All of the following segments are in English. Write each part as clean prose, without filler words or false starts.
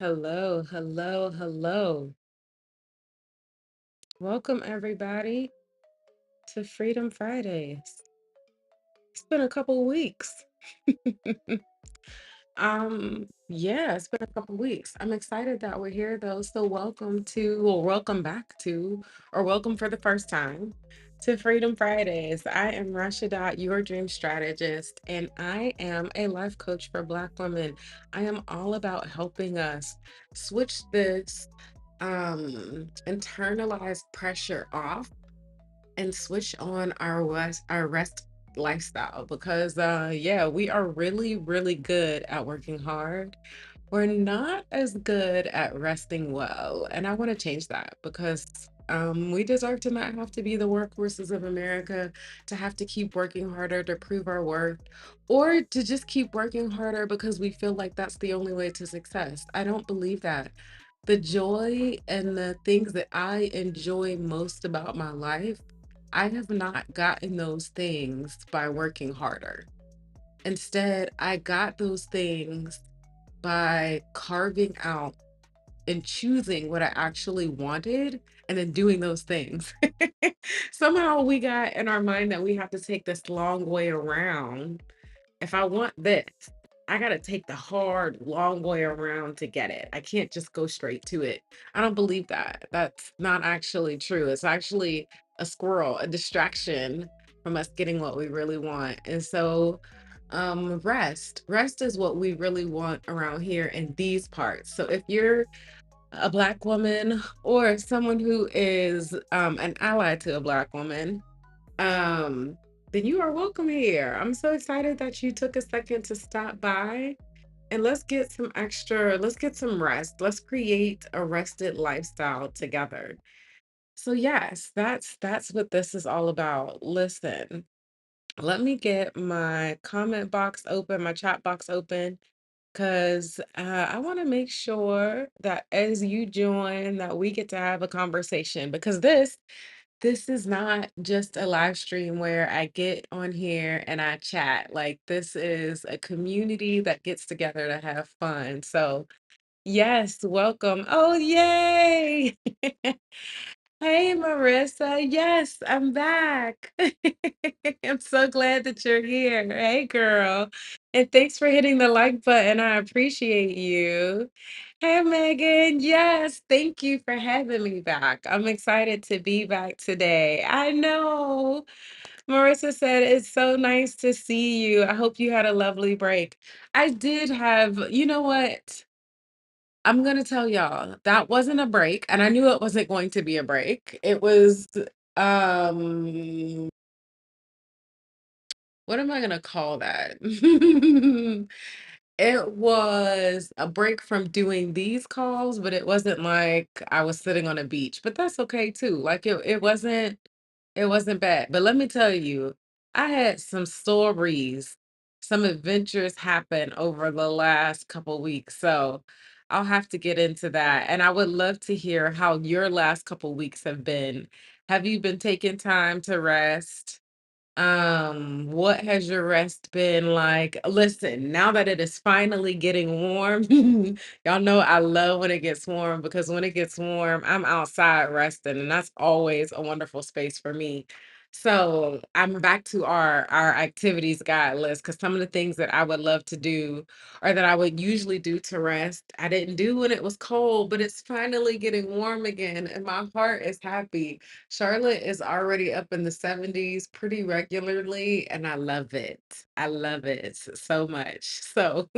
Hello, hello, hello. Welcome, everybody, to Freedom Fridays. It's been a couple weeks. Yeah, it's been a couple weeks. I'm excited that we're here, though. So, welcome to, or welcome back to, or welcome for the first time to Freedom Fridays. I am Rashida, your dream strategist, and I am a life coach for Black women. I am all about helping us switch this internalized pressure off and switch on our rest lifestyle because yeah, we are really good at working hard. We're not as good at resting well, and I want to change that because we deserve to not have to be the workhorses of America, to have to keep working harder to prove our worth, or to just keep working harder because we feel like that's the only way to success. I don't believe that. The joy and the things that I enjoy most about my life, I have not gotten those things by working harder. Instead, I got those things by carving out and choosing what I actually wanted and then doing those things. Somehow we got in our mind that we have to take this long way around. If I want this, I got to take the hard, long way around to get it. I can't just go straight to it. I don't believe that. That's not actually true. It's actually a squirrel, a distraction from us getting what we really want. And so, rest is what we really want around here in these parts. So if you're a Black woman or someone who is an ally to a Black woman, um, then you are welcome here. I'm so excited that you took a second to stop by, and let's get some rest. Let's create a rested lifestyle together. So yes, that's what this is all about. Listen, let me get my comment box open, my chat box open, because I want to make sure that as you join, that we get to have a conversation because this is not just a live stream where I get on here and I chat. Like, this is a community that gets together to have fun. So, yes, welcome. Oh, yay! Hey, Marissa. Yes, I'm back. I'm so glad that you're here. Hey, girl. And thanks for hitting the like button. I appreciate you. Hey, Megan. Yes, thank you for having me back. I'm excited to be back today. I know. Marissa said, it's so nice to see you. I hope you had a lovely break. I did have, you know what? I'm gonna tell y'all, that wasn't a break, and I knew it wasn't going to be a break. It was, um, what am I gonna call that? It was a break from doing these calls, but it wasn't like I was sitting on a beach, but that's okay too. Like it wasn't bad. But let me tell you, I had some stories, some adventures happen over the last couple weeks. So I'll have to get into that. And I would love to hear how your last couple weeks have been. Have you been taking time to rest? What has your rest been like? Listen, now that it is finally getting warm, y'all know I love when it gets warm because when it gets warm, I'm outside resting, and that's always a wonderful space for me. So I'm back to our activities guide list because some of the things that I would love to do or that I would usually do to rest, I didn't do when it was cold, but it's finally getting warm again, and my heart is happy. Charlotte is already up in the 70s pretty regularly, and I love it. I love it so much. So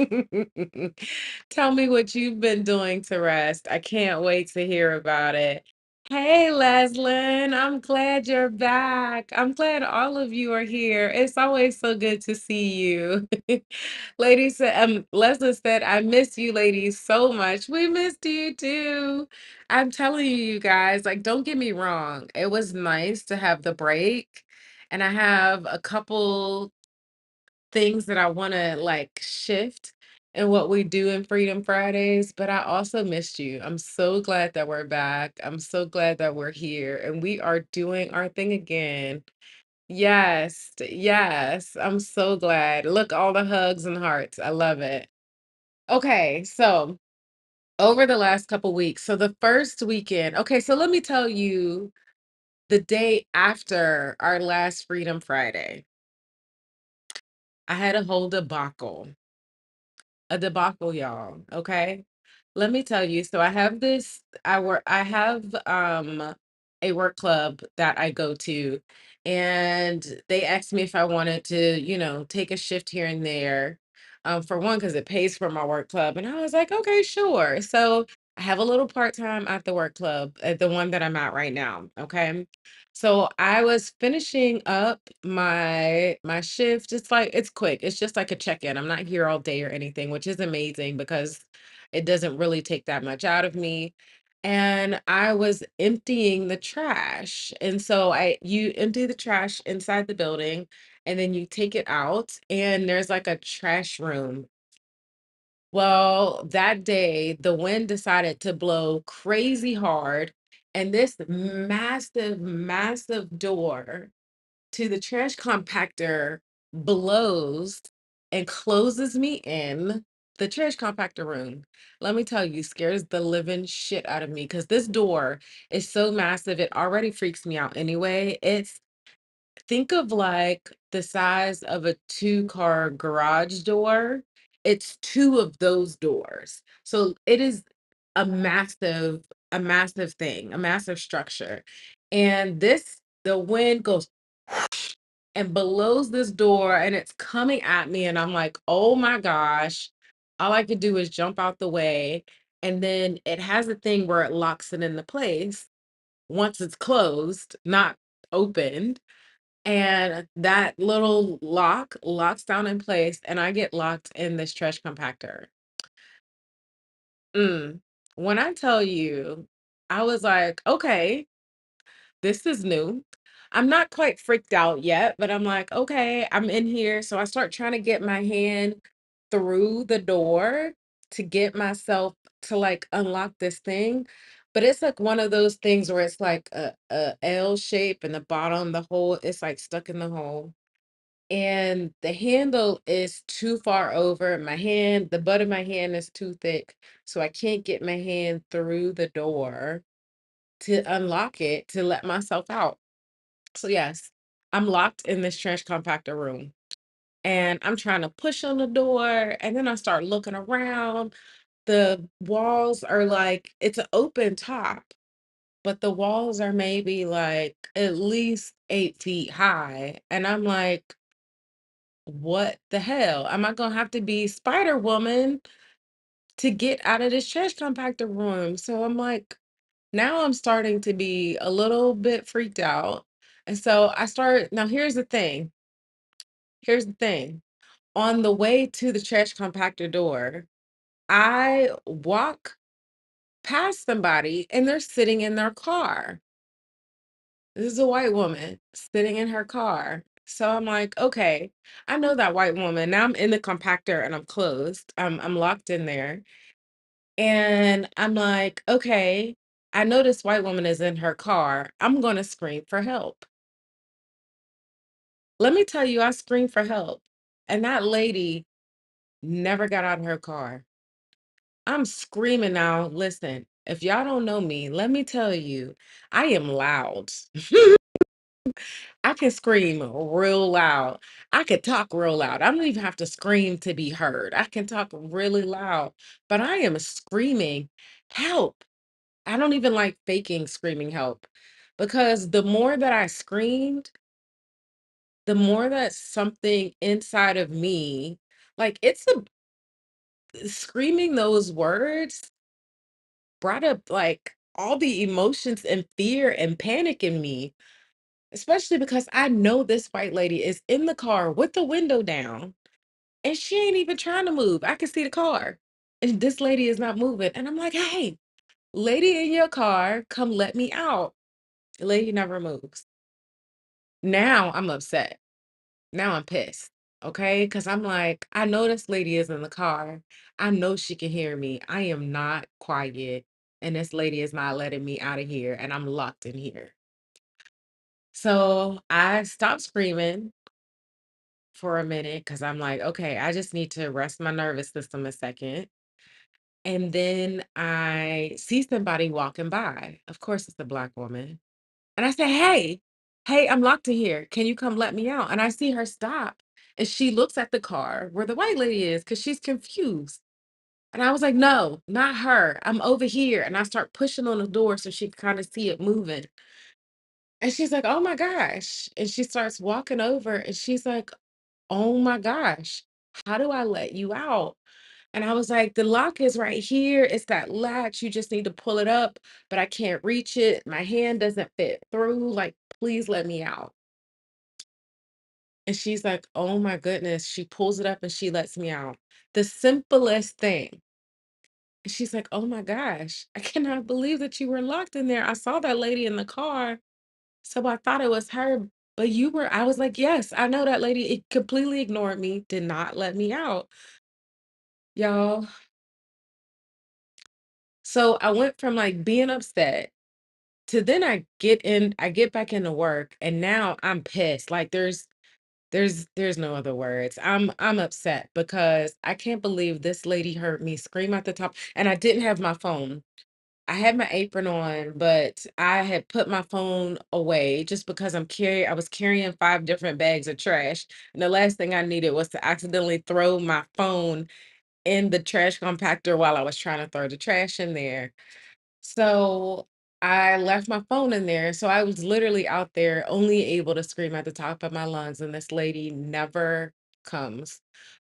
tell me what you've been doing to rest. I can't wait to hear about it. Hey, Leslin, I'm glad you're back. I'm glad all of you are here. It's always so good to see you. Ladies, Leslin said, I miss you ladies so much. We missed you too. I'm telling you, you guys, like, don't get me wrong. It was nice to have the break, and I have a couple things that I want to like shift in what we do in Freedom Fridays, but I also missed you. I'm so glad that we're back. I'm so glad that we're here and we are doing our thing again. Yes, yes. I'm so glad. Look, all the hugs and hearts. I love it. Okay, so Over the last couple weeks. So the first weekend, okay, so let me tell you the day after our last Freedom Friday, I had a whole debacle. A debacle, y'all. Okay. Let me tell you. So I have a work club that I go to, and they asked me if I wanted to, take a shift here and there. For one, because it pays for my work club. And I was like, okay, sure. So I have a little part-time at the work club, at the one that I'm at right now. Okay. So I was finishing up my shift. It's quick. It's just like a check-in. I'm not here all day or anything, which is amazing because it doesn't really take that much out of me. And I was emptying the trash. And so I you empty the trash inside the building and then you take it out and there's like a trash room. Well, that day, the wind decided to blow crazy hard, and this massive, massive door to the trash compactor blows and closes me in the trash compactor room. Let me tell you, scares the living shit out of me because this door is so massive, it already freaks me out anyway. Think of like the size of a two-car garage door. It's two of those doors. So it is a massive thing, a massive structure. And the wind goes and blows this door and it's coming at me. And I'm like, oh my gosh. All I could do is jump out the way. And then it has a thing where it locks it into place once it's closed, not opened, and that little lock locks down in place, and I get locked in this trash compactor. Mm. When I tell you, I was like, okay, this is new. I'm not quite freaked out yet, but I'm like, okay, I'm in here. So I start trying to get my hand through the door to get myself to like unlock this thing. But it's like one of those things where it's like a L shape and the bottom, the hole, it's like stuck in the hole. And the handle is too far over my hand. The butt of my hand is too thick, so I can't get my hand through the door to unlock it to let myself out. So yes, I'm locked in this trash compactor room, and I'm trying to push on the door, and then I start looking around. The walls are like it's an open top, but the walls are maybe like at least 8 feet high, and I'm like, what the hell? Am I gonna have to be Spider Woman to get out of this trash compactor room? So I'm like, now I'm starting to be a little bit freaked out. And so now here's the thing. Here's the thing. On the way to the trash compactor door, I walk past somebody and they're sitting in their car. This is a white woman sitting in her car. So I'm like, okay, I know that white woman. Now I'm in the compactor and I'm closed. I'm locked in there. And I'm like, okay, I know this white woman is in her car. I'm gonna scream for help. Let me tell you, I screamed for help. And that lady never got out of her car. I'm screaming now. Listen, if y'all don't know me, let me tell you, I am loud. I can scream real loud. I could talk real loud. I don't even have to scream to be heard. I can talk really loud, but I am screaming, help. I don't even like faking screaming help because the more that I screamed, the more that something inside of me, like screaming those words brought up like all the emotions and fear and panic in me. Especially because I know this white lady is in the car with the window down and she ain't even trying to move. I can see the car. And this lady is not moving. And I'm like, hey, lady in your car, come let me out. The lady never moves. Now I'm upset. Now I'm pissed. Okay. Cause I'm like, I know this lady is in the car. I know she can hear me. I am not quiet. And this lady is not letting me out of here. And I'm locked in here. So I stopped screaming for a minute because I'm like, okay, I just need to rest my nervous system a second. And then I see somebody walking by. Of course, it's a Black woman. And I say, hey, I'm locked in here. Can you come let me out? And I see her stop. And she looks at the car where the white lady is because she's confused. And I was like, no, not her. I'm over here. And I start pushing on the door so she can kind of see it moving. And she's like, oh my gosh. And she starts walking over and she's like, oh my gosh, how do I let you out? And I was like, the lock is right here. It's that latch. You just need to pull it up, but I can't reach it. My hand doesn't fit through. Like, please let me out. And she's like, oh my goodness. She pulls it up and she lets me out. The simplest thing. And she's like, oh my gosh, I cannot believe that you were locked in there. I saw that lady in the car. So I thought it was her, but you were, I was like, yes, I know that lady. It completely ignored me, did not let me out. Y'all. So I went from like being upset to then I get back into work and now I'm pissed. Like there's no other words. I'm upset because I can't believe this lady heard me scream at the top and I didn't have my phone. I had my apron on, but I had put my phone away just because I was carrying 5 different bags of trash. And the last thing I needed was to accidentally throw my phone in the trash compactor while I was trying to throw the trash in there. So I left my phone in there. So I was literally out there only able to scream at the top of my lungs, and this lady never comes.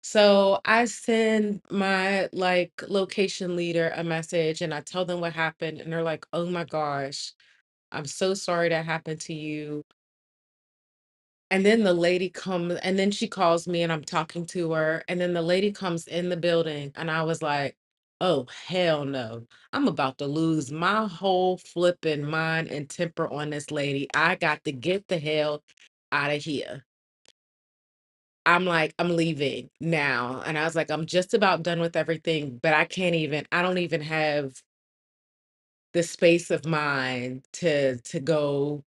So I send my like location leader a message and I tell them what happened, and they're like, oh my gosh, I'm so sorry that happened to you. And then the lady comes, and then she calls me, and I'm talking to her. And then the lady comes in the building, and I was like, oh, hell no. I'm about to lose my whole flipping mind and temper on this lady. I got to get the hell out of here. I'm like, I'm leaving now. And I was like, I'm just about done with everything, but I don't even have the space of mind to go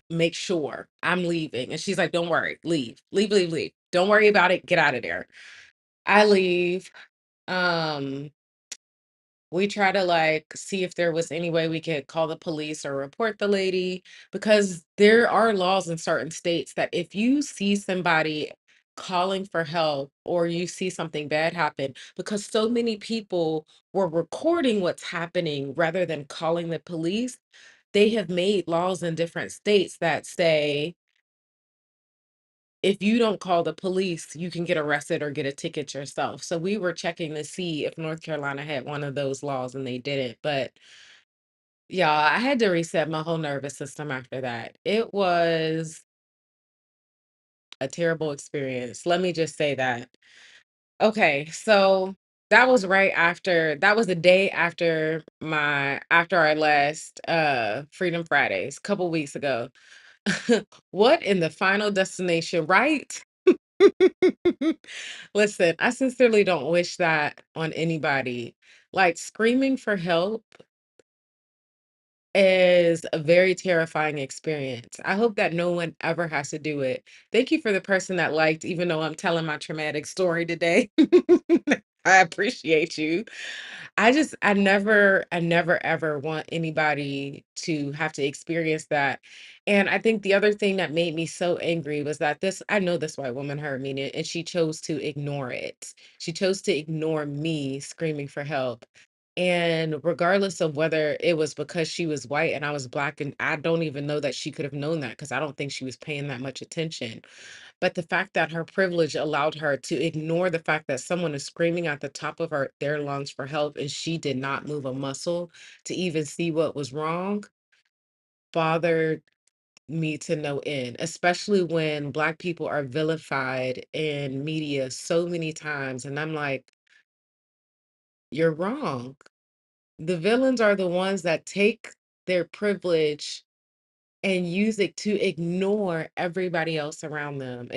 make sure I'm leaving. And she's like, don't worry, leave, leave, leave, leave. Don't worry about it. Get out of there. I leave. Um, we try to like see if there was any way we could call the police or report the lady because there are laws in certain states that if you see somebody calling for help or you see something bad happen, because so many people were recording what's happening rather than calling the police, they have made laws in different states that say if you don't call the police, you can get arrested or get a ticket yourself. So we were checking to see if North Carolina had one of those laws and they didn't. But yeah, I had to reset my whole nervous system after that. It was a terrible experience. Let me just say that. Okay, so that was the day after after our last Freedom Fridays, a couple weeks ago. What in the final destination, right? Listen, I sincerely don't wish that on anybody. Like screaming for help is a very terrifying experience. I hope that no one ever has to do it. Thank you for the person that liked, even though I'm telling my traumatic story today. I appreciate you. I never ever want anybody to have to experience that. And I think the other thing that made me so angry was that I know this white woman heard me and she chose to ignore it. She chose to ignore me screaming for help. And regardless of whether it was because she was white and I was black, and I don't even know that she could have known that because I don't think she was paying that much attention. But the fact that her privilege allowed her to ignore the fact that someone is screaming at the top of their lungs for help and she did not move a muscle to even see what was wrong bothered me to no end, especially when Black people are vilified in media so many times. And I'm like, you're wrong. The villains are the ones that take their privilege and use it to ignore everybody else around them.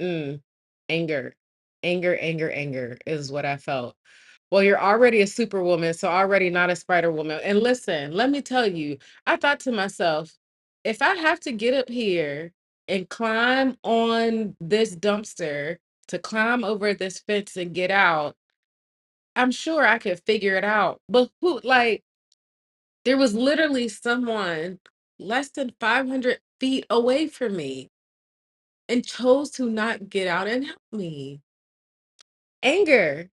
Mm, anger, anger is what I felt. Well, you're already a superwoman, so already not a Spider Woman. And listen, let me tell you, I thought to myself, if I have to get up here and climb on this dumpster to climb over this fence and get out, I'm sure I could figure it out. But who, like, there was literally someone less than 500 feet away from me and chose to not get out and help me. Anger.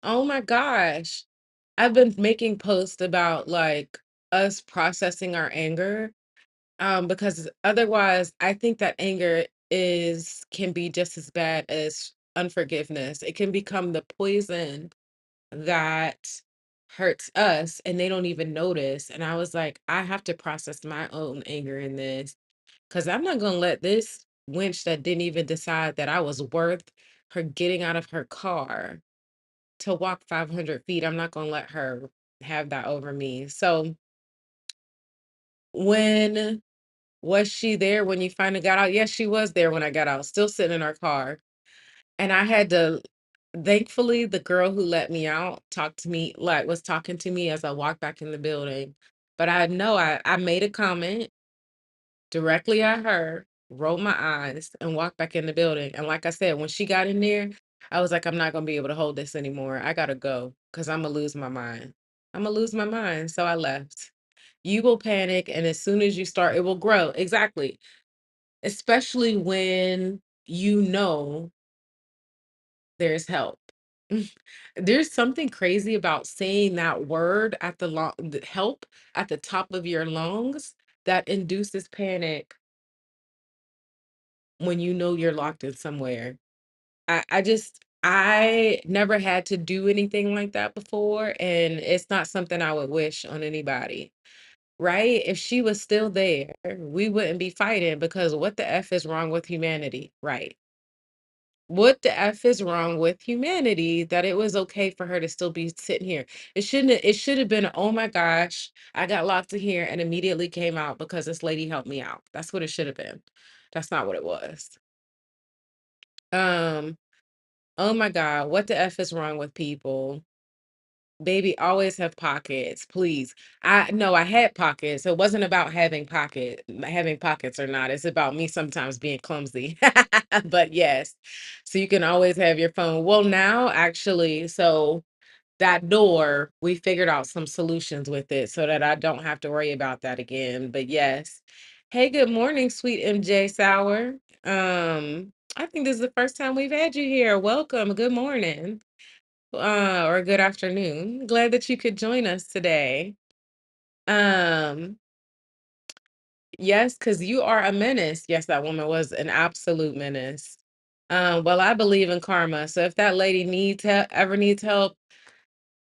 Oh my gosh. I've been making posts about like us processing our anger. Because otherwise I think that anger is can be just as bad as unforgiveness. It can become the poison that hurts us and they don't even notice. And I was like, I have to process my own anger in this because I'm not gonna let this wench that didn't even decide that I was worth her getting out of her car to walk 500 feet. I'm not gonna let her have that over me. So when was she there when you finally got out? Yes, she was there when I got out, still sitting in her car. And I had to, thankfully, the girl who let me out talked to me, like was talking to me as I walked back in the building. But I know I made a comment directly at her, rolled my eyes, and walked back in the building. And like I said, when she got in there, I was like, I'm not gonna be able to hold this anymore. I gotta go because I'm gonna lose my mind. I'm gonna lose my mind. So I left. You will panic, and as soon as you start, it will grow. Exactly. Especially when you know there's help. There's something crazy about saying that word at the help at the top of your lungs that induces panic when you know you're locked in somewhere. I never had to do anything like that before, and it's not something I would wish on anybody. Right? If she was still there, we wouldn't be fighting because what the F is wrong with humanity? Right. What the F is wrong with humanity that it was okay for her to still be sitting here? It should have been, oh my gosh, I got locked in here and immediately came out because this lady helped me out. That's what it should have been. That's not what it was. Um, oh my God, what the F is wrong with people? Baby, always have pockets, please. I no, I had pockets. So it wasn't about having pockets or not. It's about me sometimes being clumsy. But yes, so you can always have your phone. Well, now actually, so that door, we figured out some solutions with it so that I don't have to worry about that again. But yes. Hey, good morning, sweet MJ Sour. I think this is the first time we've had you here. Welcome. Good morning or good afternoon. Glad that you could join us today. Um, yes, because you are a menace. Yes, that woman was an absolute menace. Well, I believe in karma. So if that lady ever needs help,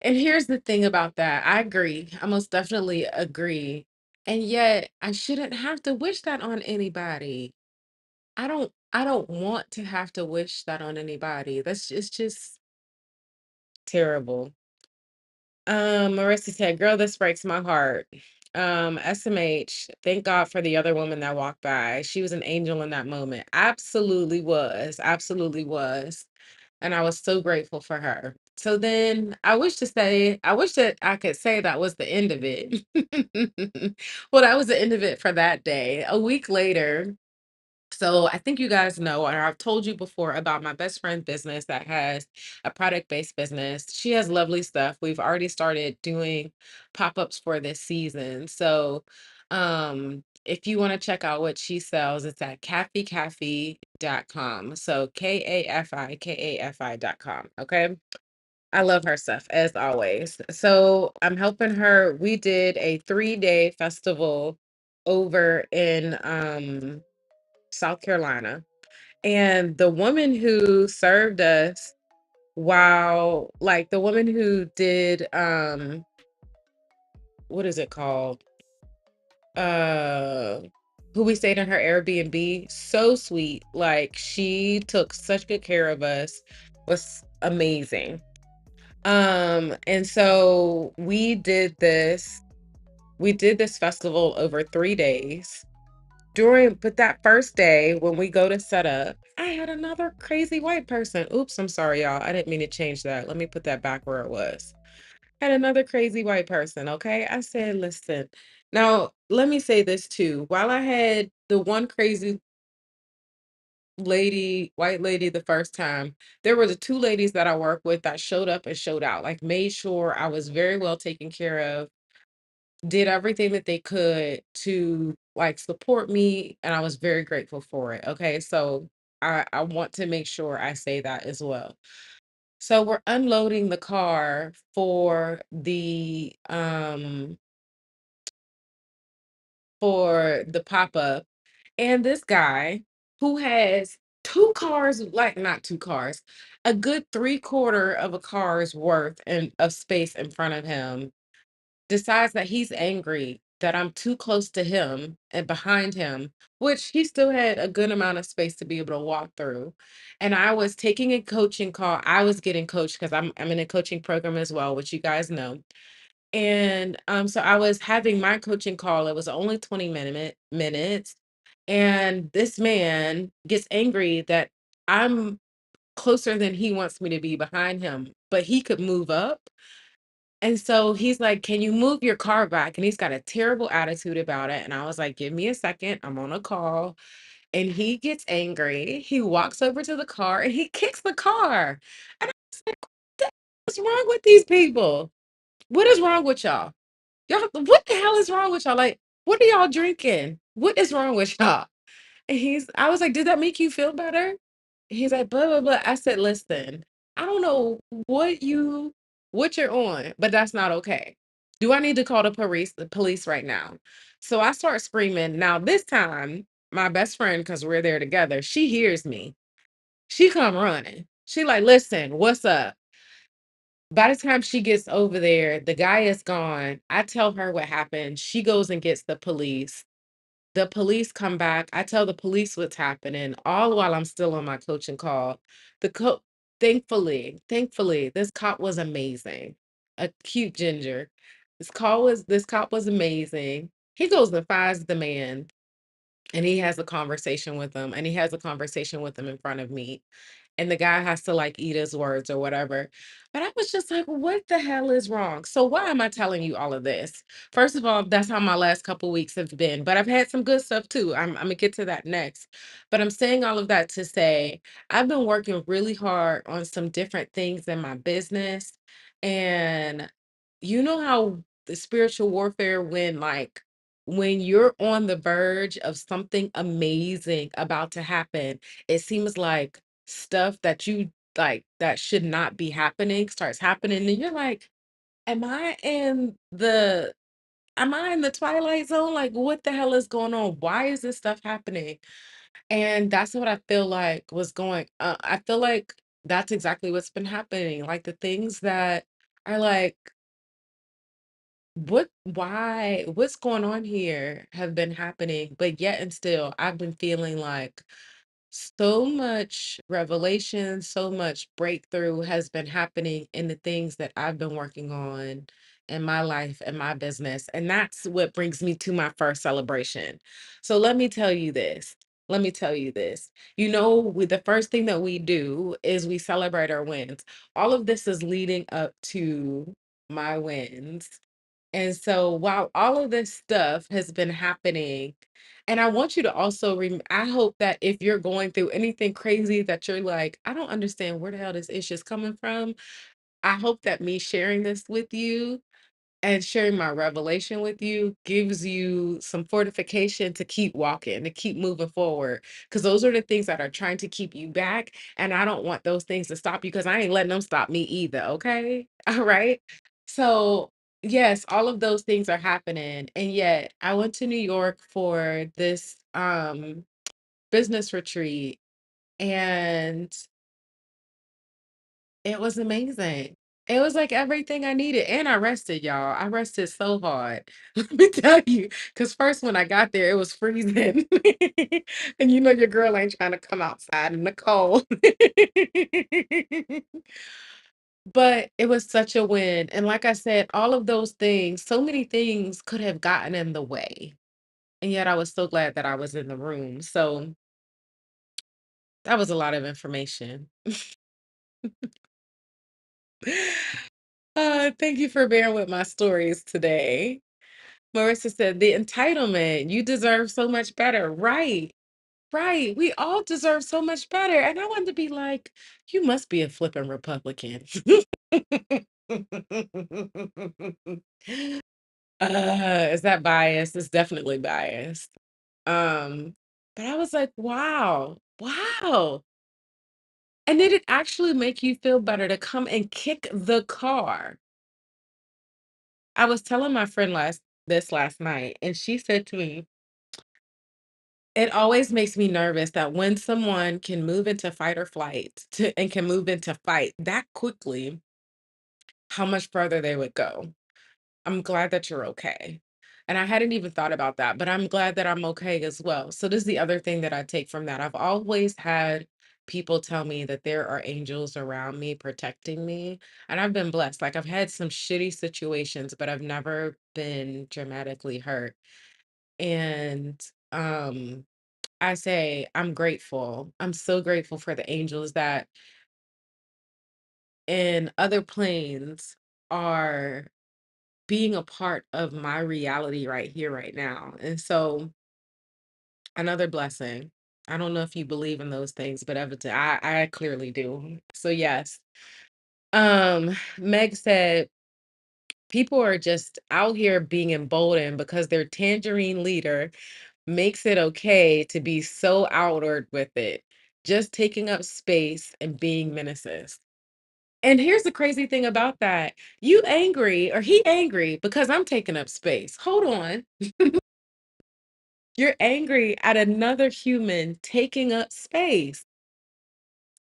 and here's the thing about that, I agree. I most definitely agree. And yet I shouldn't have to wish that on anybody. I don't want to have to wish that on anybody. It's just terrible. Marissa said, "Girl, this breaks my heart." SMH, thank God for the other woman that walked by. She was an angel in that moment. Absolutely was. Absolutely was. And I was so grateful for her. So then I wish that I could say that was the end of it. Well, that was the end of it for that day. A week later, so I think you guys know, or I've told you before about my best friend business that has a product-based business. She has lovely stuff. We've already started doing pop-ups for this season. So if you want to check out what she sells, it's at kaficafe.com. So kafi.com. Okay. I love her stuff as always. So I'm helping her. We did a 3-day festival over in South Carolina. And the woman who served us like the woman who did what is it called? Uh who we stayed in her Airbnb, so sweet. Like she took such good care of us, was amazing. And so we did this festival over 3 days. But that first day when we go to set up, I had another crazy white person. Oops, I'm sorry, y'all. I didn't mean to change that. Let me put that back where it was. Had another crazy white person, okay? I said, listen. Now, let me say this too. While I had the one crazy, white lady the first time. There were the two ladies that I work with that showed up and showed out, like made sure I was very well taken care of, did everything that they could to like support me, and I was very grateful for it. Okay. So I want to make sure I say that as well. So we're unloading the car for the pop-up, and this guy who has two cars, like not two cars, a good three-quarter of a car's worth of space in front of him, decides that he's angry that I'm too close to him and behind him, which he still had a good amount of space to be able to walk through. And I was taking a coaching call. I was getting coached because I'm in a coaching program as well, which you guys know. And so I was having my coaching call. It was only 20 minutes. And this man gets angry that I'm closer than he wants me to be behind him, but he could move up. And so he's like, "Can you move your car back?" And he's got a terrible attitude about it. And I was like, "Give me a second. I'm on a call." And he gets angry. He walks over to the car and he kicks the car. And I was like, "What's wrong with these people? What is wrong with y'all? Y'all, what the hell is wrong with y'all? Like, what are y'all drinking? What is wrong with y'all?" And I was like, "Did that make you feel better?" He's like, "Blah, blah, blah." I said, "Listen, I don't know what you're on, but that's not okay. Do I need to call the police right now?" So I start screaming. Now this time, my best friend, because we're there together, she hears me. She come running. She like, "Listen, what's up?" By the time she gets over there, the guy is gone. I tell her what happened. She goes and gets the police. The police come back. I tell the police what's happening, all while I'm still on my coaching call. The co thankfully, this cop was amazing. A cute ginger. This cop was amazing. He goes and finds the man, and he has a conversation with him, and he has a conversation with him in front of me, and the guy has to like eat his words or whatever. But I was just like, what the hell is wrong? So why am I telling you all of this? First of all, that's how my last couple weeks have been, but I've had some good stuff too. I'm gonna get to that next. But I'm saying all of that to say I've been working really hard on some different things in my business. And you know how the spiritual warfare, when you're on the verge of something amazing about to happen, it seems like stuff that you like that should not be happening starts happening, and you're like, am I in the twilight zone? Like, what the hell is going on? Why is this stuff happening? And that's what I feel like I feel like that's exactly what's been happening. Like the things that are like, what's going on here, have been happening, but yet and still I've been feeling like so much revelation, so much breakthrough has been happening in the things that I've been working on in my life and my business. And that's what brings me to my first celebration. So let me tell you this. Let me tell you this. The first thing that we do is we celebrate our wins. All of this is leading up to my wins. And so while all of this stuff has been happening, and I want you to also I hope that if you're going through anything crazy that you're like, I don't understand where the hell this issue is coming from. I hope that me sharing this with you and sharing my revelation with you gives you some fortification to keep walking, to keep moving forward. Because those are the things that are trying to keep you back. And I don't want those things to stop you because I ain't letting them stop me either. Okay. All right. So, yes, all of those things are happening. And yet, I went to New York for this business retreat, and it was amazing. It was like everything I needed, and I rested, y'all. I rested so hard. Let me tell you, because first when I got there, it was freezing. And you know your girl ain't trying to come outside in the cold. But it was such a win. And like I said, all of those things, so many things could have gotten in the way. And yet I was so glad that I was in the room. So that was a lot of information. Thank you for bearing with my stories today. Marissa said, the entitlement, you deserve so much better. Right. Right. We all deserve so much better. And I wanted to be like, you must be a flipping Republican. Is that biased? It's definitely biased. But I was like, wow, wow. And did it actually make you feel better to come and kick the car? I was telling my friend last night, and she said to me, it always makes me nervous that when someone can move into fight or flight and can move into fight that quickly, how much further they would go. I'm glad that you're okay. And I hadn't even thought about that, but I'm glad that I'm okay as well. So this is the other thing that I take from that. I've always had people tell me that there are angels around me protecting me, and I've been blessed. Like I've had some shitty situations, but I've never been dramatically hurt. And um I say I'm grateful. I'm so grateful for the angels that in other planes are being a part of my reality right here, right now. And so another blessing. I don't know if you believe in those things, but I clearly do. So yes. Meg said people are just out here being emboldened because their tangerine leader makes it okay to be so outward with it, just taking up space and being menaces. And here's the crazy thing about that. You angry or he angry because I'm taking up space. Hold on. You're angry at another human taking up space.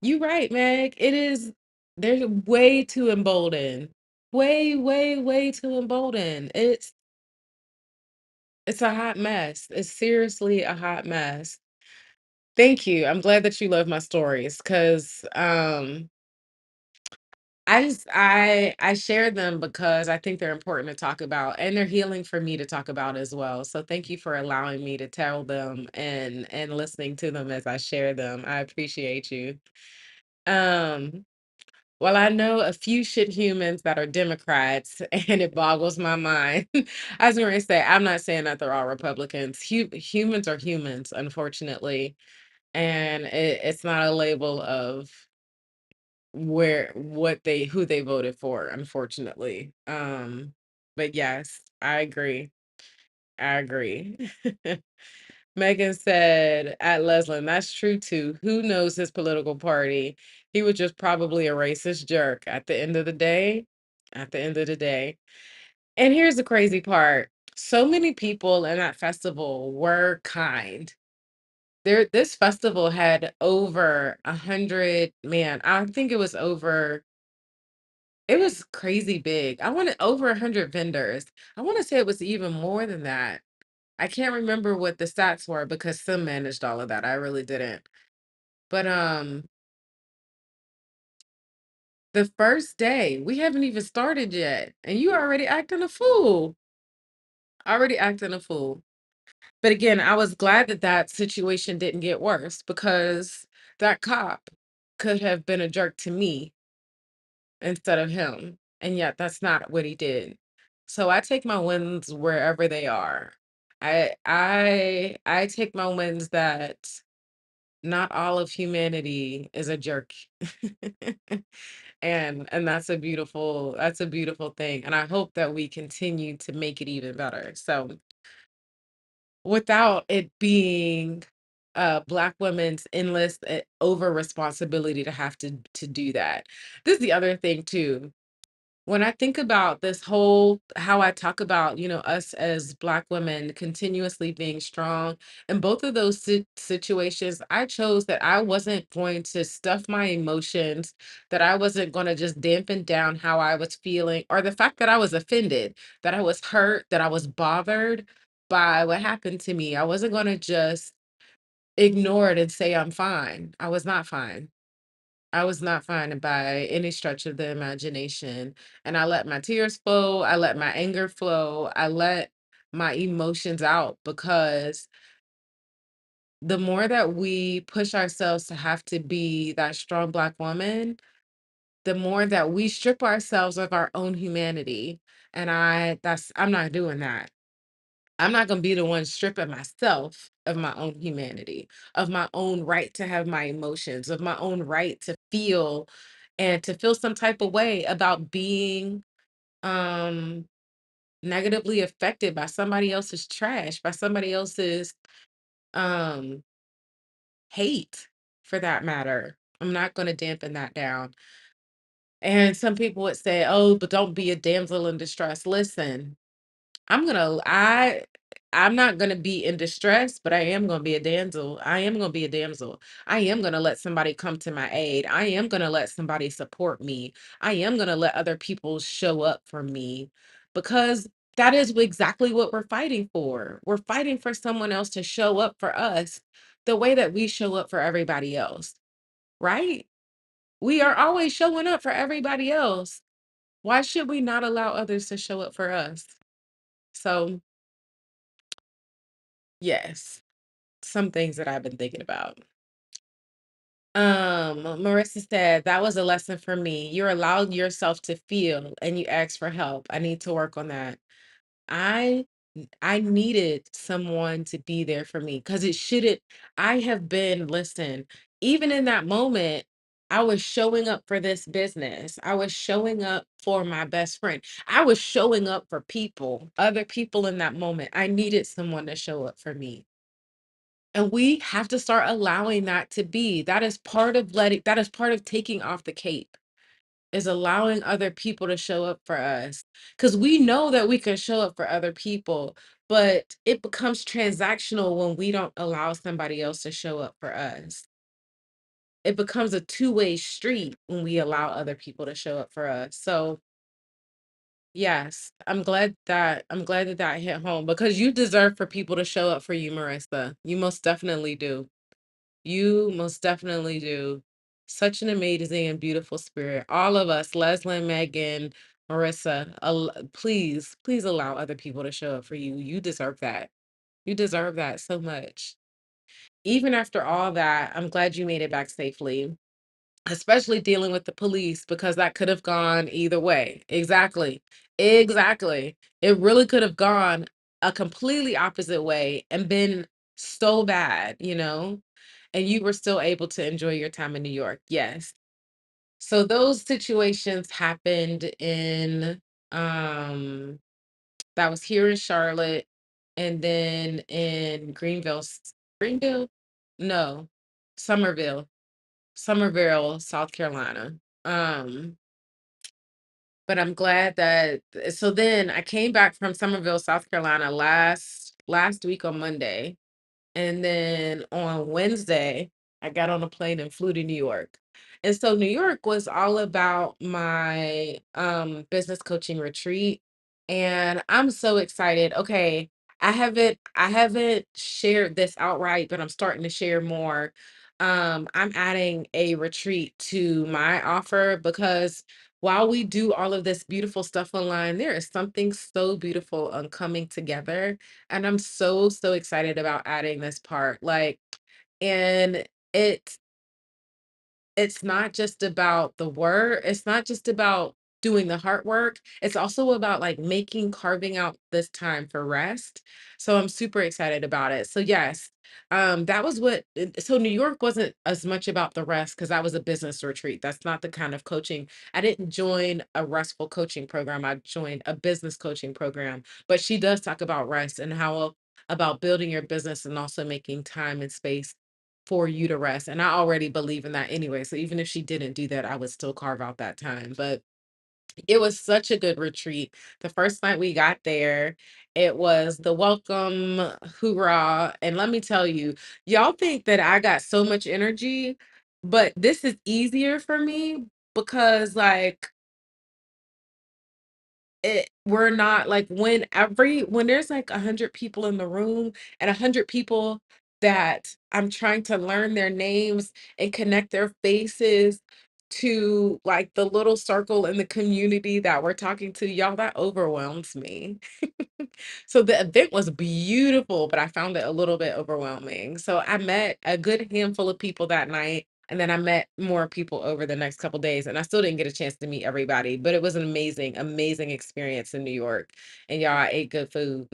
You right, Meg. It is they're way too emboldened. Way, way, way too emboldened. It's a hot mess. It's seriously a hot mess. Thank you. I'm glad that you love my stories because I share them because I think they're important to talk about and they're healing for me to talk about as well. So thank you for allowing me to tell them and listening to them as I share them. I appreciate you. Um well, I know a few shit humans that are Democrats, and it boggles my mind. I was going to say, I'm not saying that they're all Republicans. Humans are humans, unfortunately, and it's not a label of who they voted for, unfortunately. But yes, I agree. I agree. Megan said at Leslin, that's true too. Who knows his political party? He was just probably a racist jerk at the end of the day. At the end of the day. And here's the crazy part. So many people in that festival were kind. This festival had over 100, man, I think it was crazy big. I wanted over 100 vendors. I want to say it was even more than that. I can't remember what the stats were because Sim managed all of that. I really didn't. But the first day, we haven't even started yet, and you already acting a fool. Already acting a fool. But again, I was glad that that situation didn't get worse because that cop could have been a jerk to me instead of him. And yet that's not what he did. So I take my wins wherever they are. I take my wins that not all of humanity is a jerk. And that's a beautiful thing. And I hope that we continue to make it even better. So without it being black women's endless over responsibility to have to do that. This is the other thing too. When I think about this whole how I talk about, us as Black women continuously being strong, in both of those situations, I chose that I wasn't going to stuff my emotions, that I wasn't going to just dampen down how I was feeling, or the fact that I was offended, that I was hurt, that I was bothered by what happened to me. I wasn't going to just ignore it and say I'm fine. I was not fine. I was not fine by any stretch of the imagination. And I let my tears flow. I let my anger flow. I let my emotions out because the more that we push ourselves to have to be that strong Black woman, the more that we strip ourselves of our own humanity. And I'm not doing that. I'm not gonna be the one stripping myself of my own humanity, of my own right to have my emotions, of my own right to feel and to feel some type of way about being um negatively affected by somebody else's trash, by somebody else's um hate for that matter. I'm not gonna dampen that down. And some people would say, "Oh, but don't be a damsel in distress." Listen, I'm gonna I'm not gonna be in distress, but I am gonna be a damsel. I am gonna be a damsel. I am gonna let somebody come to my aid. I am gonna let somebody support me. I am gonna let other people show up for me because that is exactly what we're fighting for. We're fighting for someone else to show up for us the way that we show up for everybody else, right? We are always showing up for everybody else. Why should we not allow others to show up for us? So, yes, some things that I've been thinking about. Marissa said, that was a lesson for me. You're allowed yourself to feel and you ask for help. I need to work on that. I I needed someone to be there for me because it shouldn't. I have been, listen, even in that moment, I was showing up for this business. I was showing up for my best friend. I was showing up for people, other people in that moment. I needed someone to show up for me. And we have to start allowing that to be. That is part of that is part of taking off the cape, is allowing other people to show up for us. Because we know that we can show up for other people, but it becomes transactional when we don't allow somebody else to show up for us. It becomes a two-way street when we allow other people to show up for us. So yes, I'm glad that that hit home because you deserve for people to show up for you, Marissa. You most definitely do. You most definitely do. Such an amazing and beautiful spirit. All of us, Leslie, Megan, Marissa, please, please allow other people to show up for you. You deserve that. You deserve that so much. Even after all that, I'm glad you made it back safely, especially dealing with the police because that could have gone either way. Exactly. Exactly. It really could have gone a completely opposite way and been so bad, you know? And you were still able to enjoy your time in New York. Yes. So those situations happened in that was here in Charlotte and then in Greenville? No. Somerville. Somerville, South Carolina. Um, but I'm glad that so then I came back from Somerville, South Carolina last week on Monday. And then on Wednesday, I got on a plane and flew to New York. And so New York was all about my business coaching retreat. And I'm so excited. Okay, I haven't shared this outright, but I'm starting to share more. I'm adding a retreat to my offer because while we do all of this beautiful stuff online, there is something so beautiful on coming together and I'm so, so excited about adding this part. Like, and it it's not just about the work. It's not just about doing the hard work. It's also about like making carving out this time for rest. So I'm super excited about it. So yes, that was so New York wasn't as much about the rest because that was a business retreat. That's not the kind of coaching. I didn't join a restful coaching program. I joined a business coaching program. But she does talk about rest and how about building your business and also making time and space for you to rest. And I already believe in that anyway. So even if she didn't do that, I would still carve out that time. But it was such a good retreat. The first night we got there, it was the welcome hoorah. And let me tell you, y'all think that I got so much energy, but this is easier for me because like we're not like when there's like 100 people in the room and 100 people that I'm trying to learn their names and connect their faces to like the little circle in the community that we're talking to, y'all, that overwhelms me. So the event was beautiful, but I found it a little bit overwhelming. So I met a good handful of people that night. And then I met more people over the next couple days, and I still didn't get a chance to meet everybody, but it was an amazing, amazing experience in New York. And y'all, I ate good food.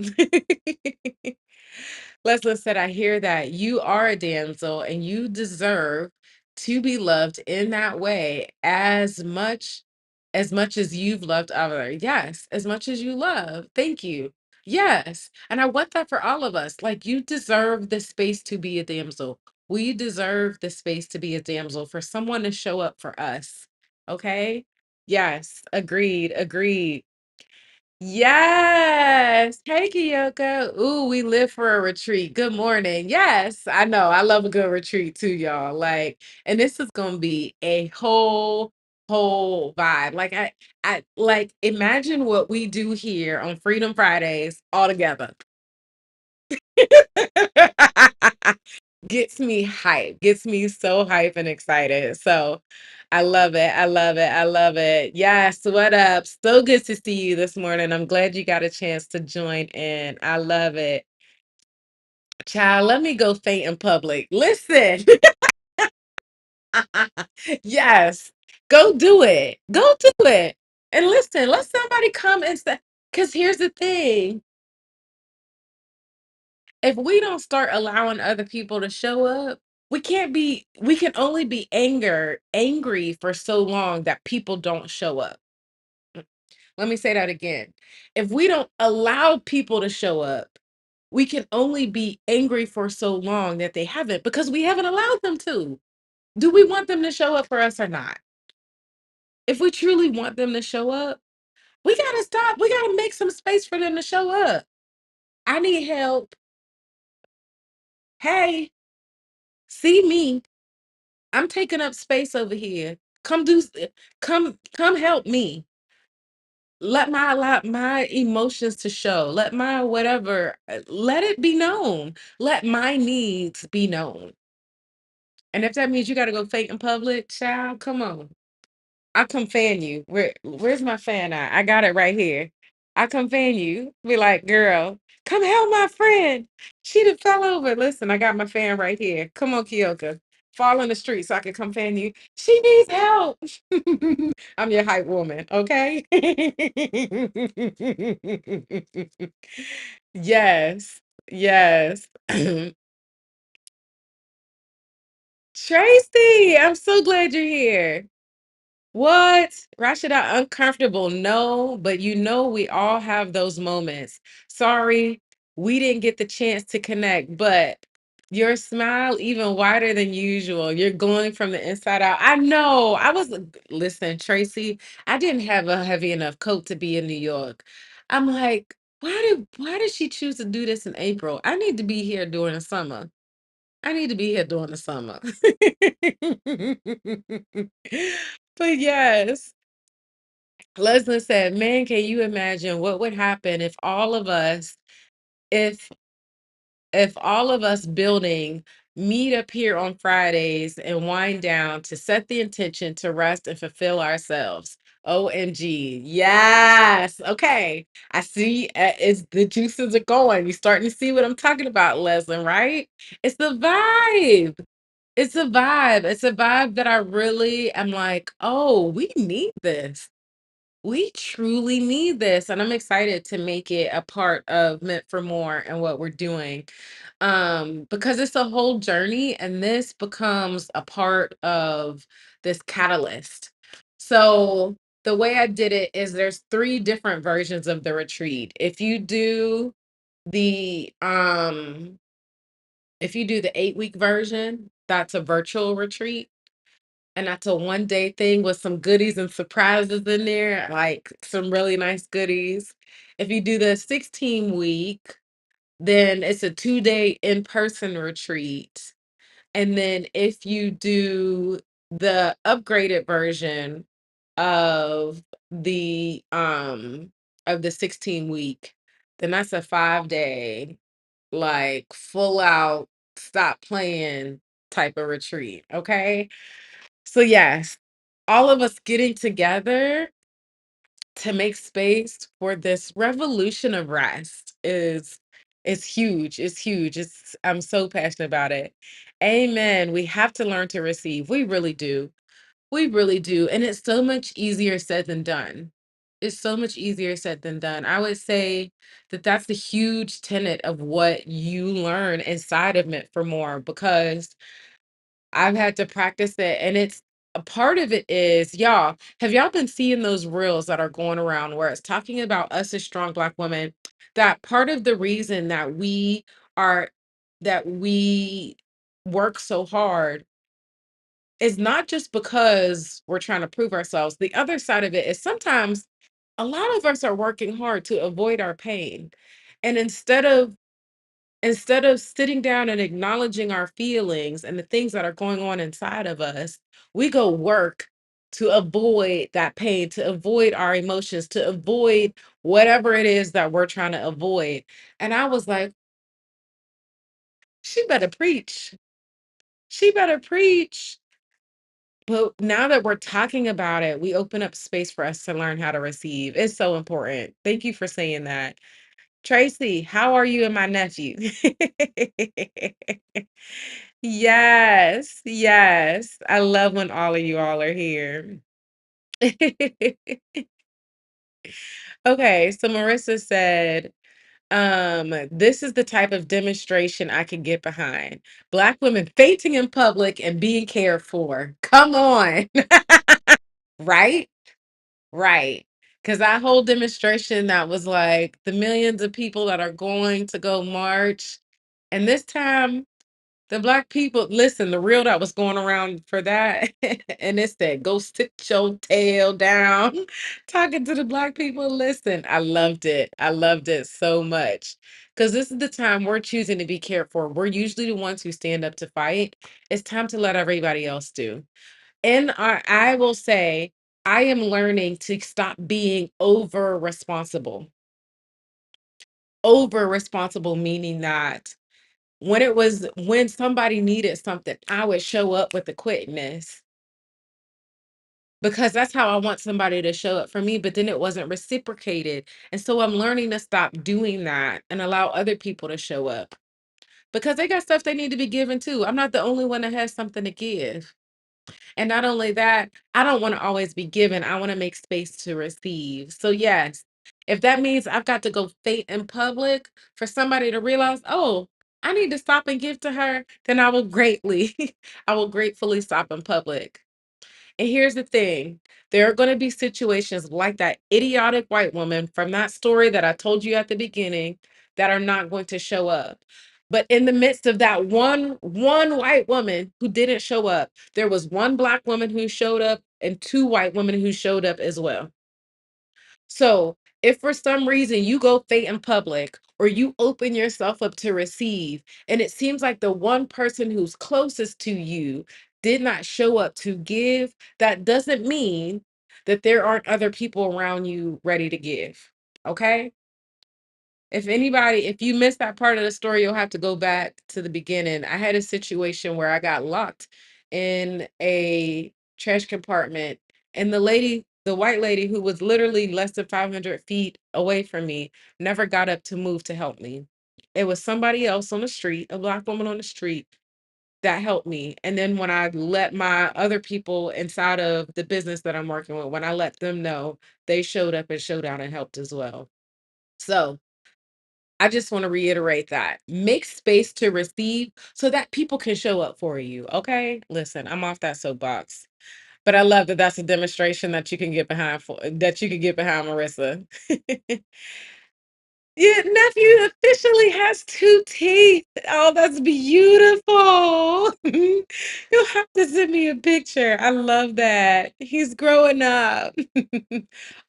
Leslie said, I hear that you are a damsel and you deserve to be loved in that way as much as you've loved other. Yes, as much as you love. Thank you. Yes. And I want that for all of us. Like you deserve the space to be a damsel. We deserve the space to be a damsel for someone to show up for us. Okay? Yes, agreed, agreed. Yes. Hey, Kiyoko. Ooh, we live for a retreat. Good morning. Yes, I know. I love a good retreat too, y'all. Like, and this is gonna be a whole vibe. Like, I like imagine what we do here on Freedom Fridays all together. Gets me hype, gets me so hype and excited. So I love it. I love it. I love it. Yes. What up? So good to see you this morning. I'm glad you got a chance to join in. I love it. Child, let me go faint in public. Listen. Yes. Go do it. Go do it. And listen, let somebody come and say, because here's the thing. If we don't start allowing other people to show up, we can only be angry for so long that people don't show up. Let me say that again. If we don't allow people to show up, we can only be angry for so long that they haven't because we haven't allowed them to. Do we want them to show up for us or not? If we truly want them to show up, we got to stop. We got to make some space for them to show up. I need help. Hey, see me. I'm taking up space over here. Come help me. Let my emotions to show. Let my whatever let it be known. Let my needs be known. And if that means you got to go fake in public, child, come on. I come fan you. Where's my fan at? I got it right here. I come fan you. Be like, girl, come help my friend. She done fell over. Listen, I got my fan right here. Come on, Kyoka. Fall in the street so I can come fan you. She needs help. I'm your hype woman, okay? Yes. Yes. Tracy, I'm so glad you're here. What? Rashida, uncomfortable? No, but you know we all have those moments. Sorry, we didn't get the chance to connect, but your smile even wider than usual. You're glowing from the inside out. I know. Listen, Tracy, I didn't have a heavy enough coat to be in New York. I'm like, why did she choose to do this in April? I need to be here during the summer. I need to be here during the summer. But yes, Leslie said, man, can you imagine what would happen if if all of us building meet up here on Fridays and wind down to set the intention to rest and fulfill ourselves. OMG. Yes. Okay. I see it's the juices are going. You're starting to see what I'm talking about, Leslie, right? It's the vibe. It's a vibe. It's a vibe that I really am like, oh, we need this. We truly need this. And I'm excited to make it a part of Meant for More and what we're doing. Because it's a whole journey, and this becomes a part of this catalyst. So the way I did it is there's three different versions of the retreat. The um if you do the 8-week version, that's a virtual retreat. And that's a 1 day thing with some goodies and surprises in there, like some really nice goodies. If you do the 16-week, then it's a 2-day in-person retreat. And then if you do the upgraded version of the um of the 16-week, then that's a 5-day, like full out, stop playing type of retreat. Okay. So yes, all of us getting together to make space for this revolution of rest is It's huge. It's huge. I'm so passionate about it. Amen. We have to learn to receive. We really do. We really do. And it's so much easier said than done. It's so much easier said than done. I would say that that's the huge tenet of what you learn inside of Meant for More, because I've had to practice it. And it's a part of it is, y'all, have y'all been seeing those reels that are going around where it's talking about us as strong Black women? That part of the reason are, that we work so hard is not just because we're trying to prove ourselves. The other side of it is sometimes a lot of us are working hard to avoid our pain. And instead of sitting down and acknowledging our feelings and the things that are going on inside of us, we go work to avoid that pain, to avoid our emotions, to avoid whatever it is that we're trying to avoid. And I was like, she better preach. She better preach. But now that we're talking about it, we open up space for us to learn how to receive. It's so important. Thank you for saying that. Tracy, how are you and my nephew? Yes, yes. I love when all of you all are here. Okay, so Marissa said, this is the type of demonstration I can get behind. Black women fainting in public and being cared for. Come on. Right? Right. Because that whole demonstration that was like the millions of people that are going to go march. And this time, the Black people, listen, the reel that was going around for that, and it said, go sit your tail down. Talking to the Black people. Listen, I loved it. I loved it so much. Because this is the time we're choosing to be cared for. We're usually the ones who stand up to fight. It's time to let everybody else do. And I will say, I am learning to stop being over responsible. Over responsible, meaning that when somebody needed something, I would show up with the quickness because that's how I want somebody to show up for me, but then it wasn't reciprocated. And so I'm learning to stop doing that and allow other people to show up because they got stuff they need to be given too. I'm not the only one that has something to give. And not only that, I don't want to always be given. I want to make space to receive. So yes, if that means I've got to go faint in public for somebody to realize, oh, I need to stop and give to her, then I will I will gratefully stop in public. And here's the thing, there are going to be situations like that idiotic white woman from that story that I told you at the beginning that are not going to show up. But in the midst of that one white woman who didn't show up, there was one Black woman who showed up and two white women who showed up as well. So if for some reason you go faint in public or you open yourself up to receive, and it seems like the one person who's closest to you did not show up to give, that doesn't mean that there aren't other people around you ready to give. Okay? If you missed that part of the story, you'll have to go back to the beginning. I had a situation where I got locked in a trash compartment, and the white lady who was literally less than 500 feet away from me, never got up to move to help me. It was somebody else on the street, a Black woman on the street, that helped me. And then when I let my other people inside of the business that I'm working with, when I let them know, they showed up and showed out and helped as well. So I just want to reiterate that. Make space to receive so that people can show up for you. Okay. Listen, I'm off that soapbox. But I love that that's a demonstration that you can get behind Marissa. Your nephew officially has two teeth. Oh, that's beautiful. You'll have to send me a picture. I love that. He's growing up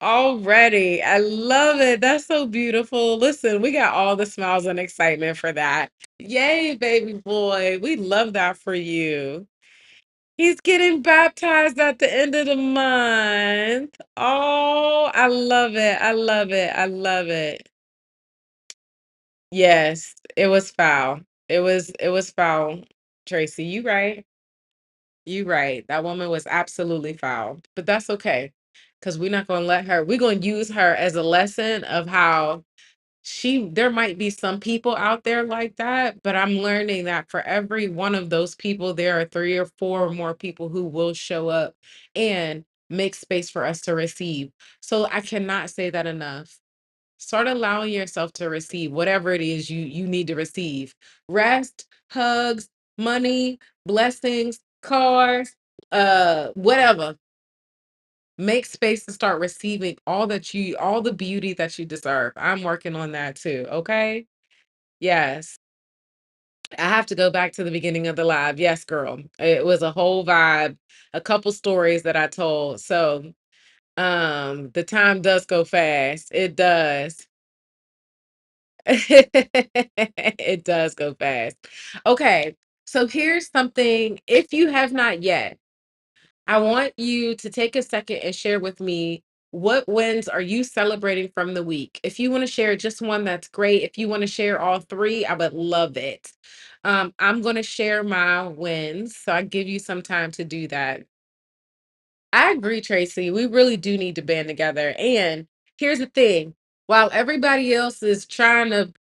already. I love it. That's so beautiful. Listen, we got all the smiles and excitement for that. Yay, baby boy. We love that for you. He's getting baptized at the end of the month. Oh, I love it. I love it. I love it. Yes, it was foul. It was foul, Tracy. You right. You right. That woman was absolutely foul. But that's okay. Because we're not gonna let her, we're gonna use her as a lesson of how there might be some people out there like that, but I'm learning that for every one of those people, there are 3 or 4 more people who will show up and make space for us to receive. So I cannot say that enough. Start allowing yourself to receive whatever it is you need to receive. Rest, hugs, money, blessings, cars, whatever. Make space to start receiving all the beauty that you deserve. I'm working on that too, okay? Yes. I have to go back to the beginning of the live. Yes, girl. It was a whole vibe, a couple stories that I told. So, the time does go fast. It does. It does go fast. Okay. So here's something, if you have not yet, I want you to take a second and share with me, what wins are you celebrating from the week? If you want to share just one, that's great. If you want to share all three, I would love it. I'm going to share my wins, so I give you some time to do that. I agree, Tracy. We really do need to band together. And here's the thing, while everybody else is trying to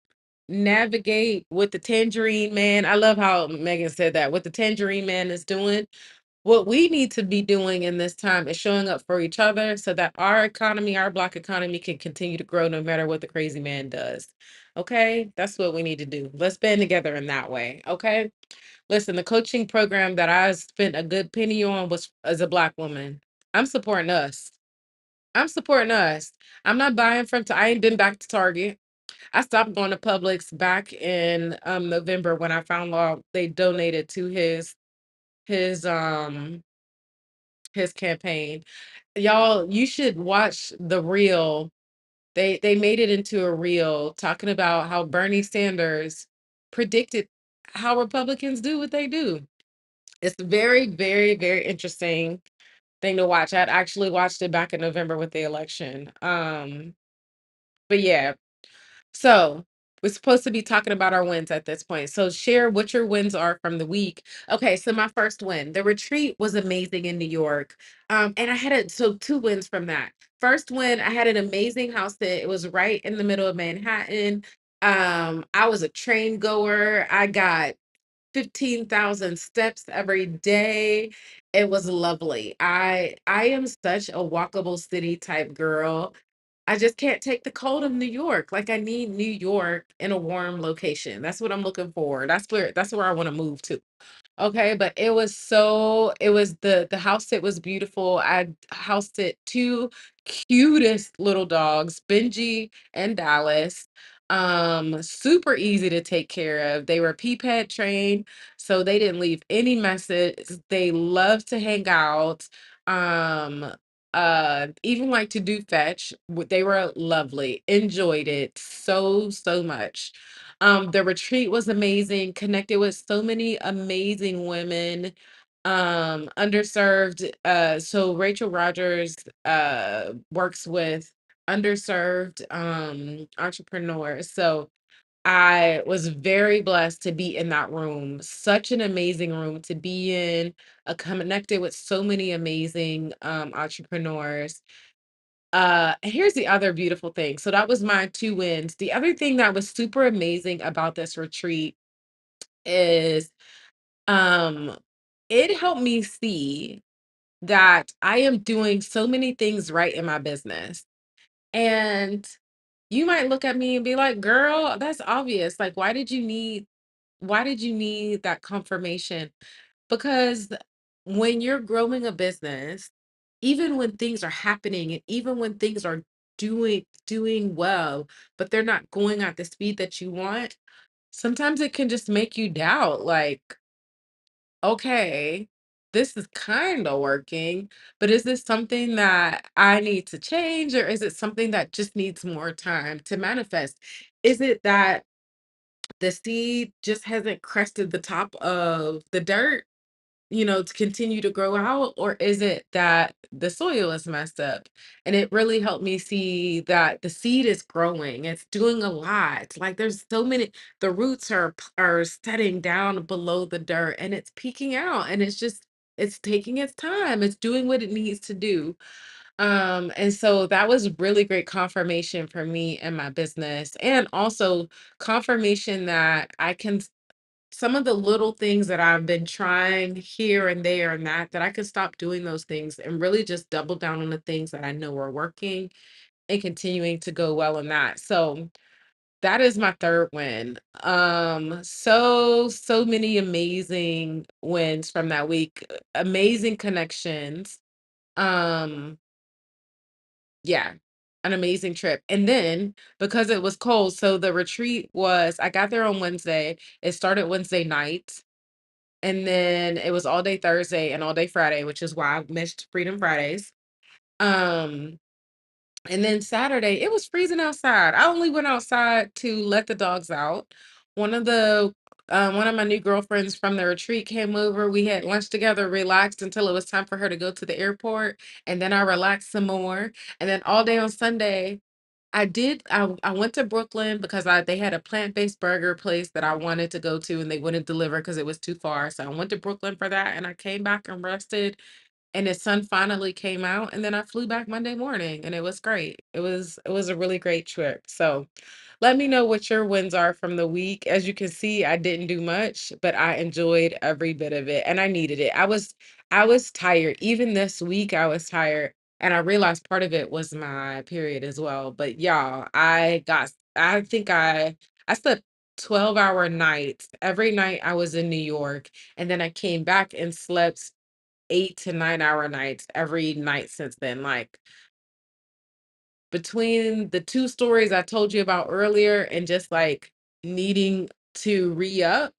navigate what the Tangerine Man, I love how Megan said that, what the Tangerine Man is doing. What we need to be doing in this time is showing up for each other so that our economy, our Black economy, can continue to grow no matter what the crazy man does. Okay? That's what we need to do. Let's band together in that way. Okay? Listen, the coaching program that I spent a good penny on was as a Black woman. I'm supporting us. I'm supporting us. I'm not buying from, I ain't been back to Target. I stopped going to Publix back in November when I found out they donated to his um his campaign. Y'all, you should watch the reel. They made it into a reel talking about how Bernie Sanders predicted how Republicans do what they do. It's very, very, very interesting thing to watch. I'd actually watched it back in November with the election. But yeah, so we're supposed to be talking about our wins at this point. So share what your wins are from the week. Okay, so my first win, the retreat was amazing in New York. And I had two wins from that. First win, I had an amazing house sit. It was right in the middle of Manhattan. I was a train goer. I got 15,000 steps every day. It was lovely. I am such a walkable city type girl. I just can't take the cold of New York. Like, I need New York in a warm location. That's what I'm looking for. That's where I want to move to. Okay, but it was the house sit was beautiful. I house sit two cutest little dogs, Benji and Dallas. Super easy to take care of. They were pee pad trained, so they didn't leave any messes. They love to hang out. Um, even like to do fetch. They were lovely. Enjoyed it so much. The retreat was amazing, connected with so many amazing women, underserved. So Rachel Rogers works with underserved entrepreneurs. So I was very blessed to be in that room. Such an amazing room to be in, connected with so many amazing entrepreneurs. Here's the other beautiful thing. So that was my two wins. The other thing that was super amazing about this retreat is um it helped me see that I am doing so many things right in my business. And you might look at me and be like, "Girl, that's obvious. Like, why did you need that confirmation?" Because when you're growing a business, even when things are happening and even when things are doing well, but they're not going at the speed that you want, sometimes it can just make you doubt, like, okay, this is kind of working, but is this something that I need to change, or is it something that just needs more time to manifest? Is it that the seed just hasn't crested the top of the dirt, to continue to grow out? Or is it that the soil is messed up? And it really helped me see that the seed is growing. It's doing a lot. Like, there's so many, the roots are setting down below the dirt and it's peeking out, and it's taking its time. It's doing what it needs to do. And so that was really great confirmation for me and my business, and also confirmation that I can some of the little things that I've been trying here and there and that I could stop doing those things and really just double down on the things that I know are working and continuing to go well in that. So that is my third win. So many amazing wins from that week. Amazing connections. Um, yeah, an amazing trip. And then because it was cold, so the retreat was I got there on Wednesday. It started Wednesday night. And then it was all day Thursday and all day Friday, which is why I missed Freedom Fridays. Um, and then Saturday, it was freezing outside. I only went outside to let the dogs out. One of the one of my new girlfriends from the retreat came over. We had lunch together, relaxed until it was time for her to go to the airport, and then I relaxed some more. And then all day on Sunday, I went to Brooklyn because they had a plant-based burger place that I wanted to go to and they wouldn't deliver because it was too far. So I went to Brooklyn for that and I came back and rested and the sun finally came out and then I flew back Monday morning and it was great. It was a really great trip. So let me know what your wins are from the week. As you can see, I didn't do much, but I enjoyed every bit of it and I needed it. I was tired. Even this week I was tired and I realized part of it was my period as well. But y'all, I think I slept 12-hour nights. Every night I was in New York and then I came back and slept 8 to 9 hour nights every night since then. Like between the two stories I told you about earlier and just like needing to re-up,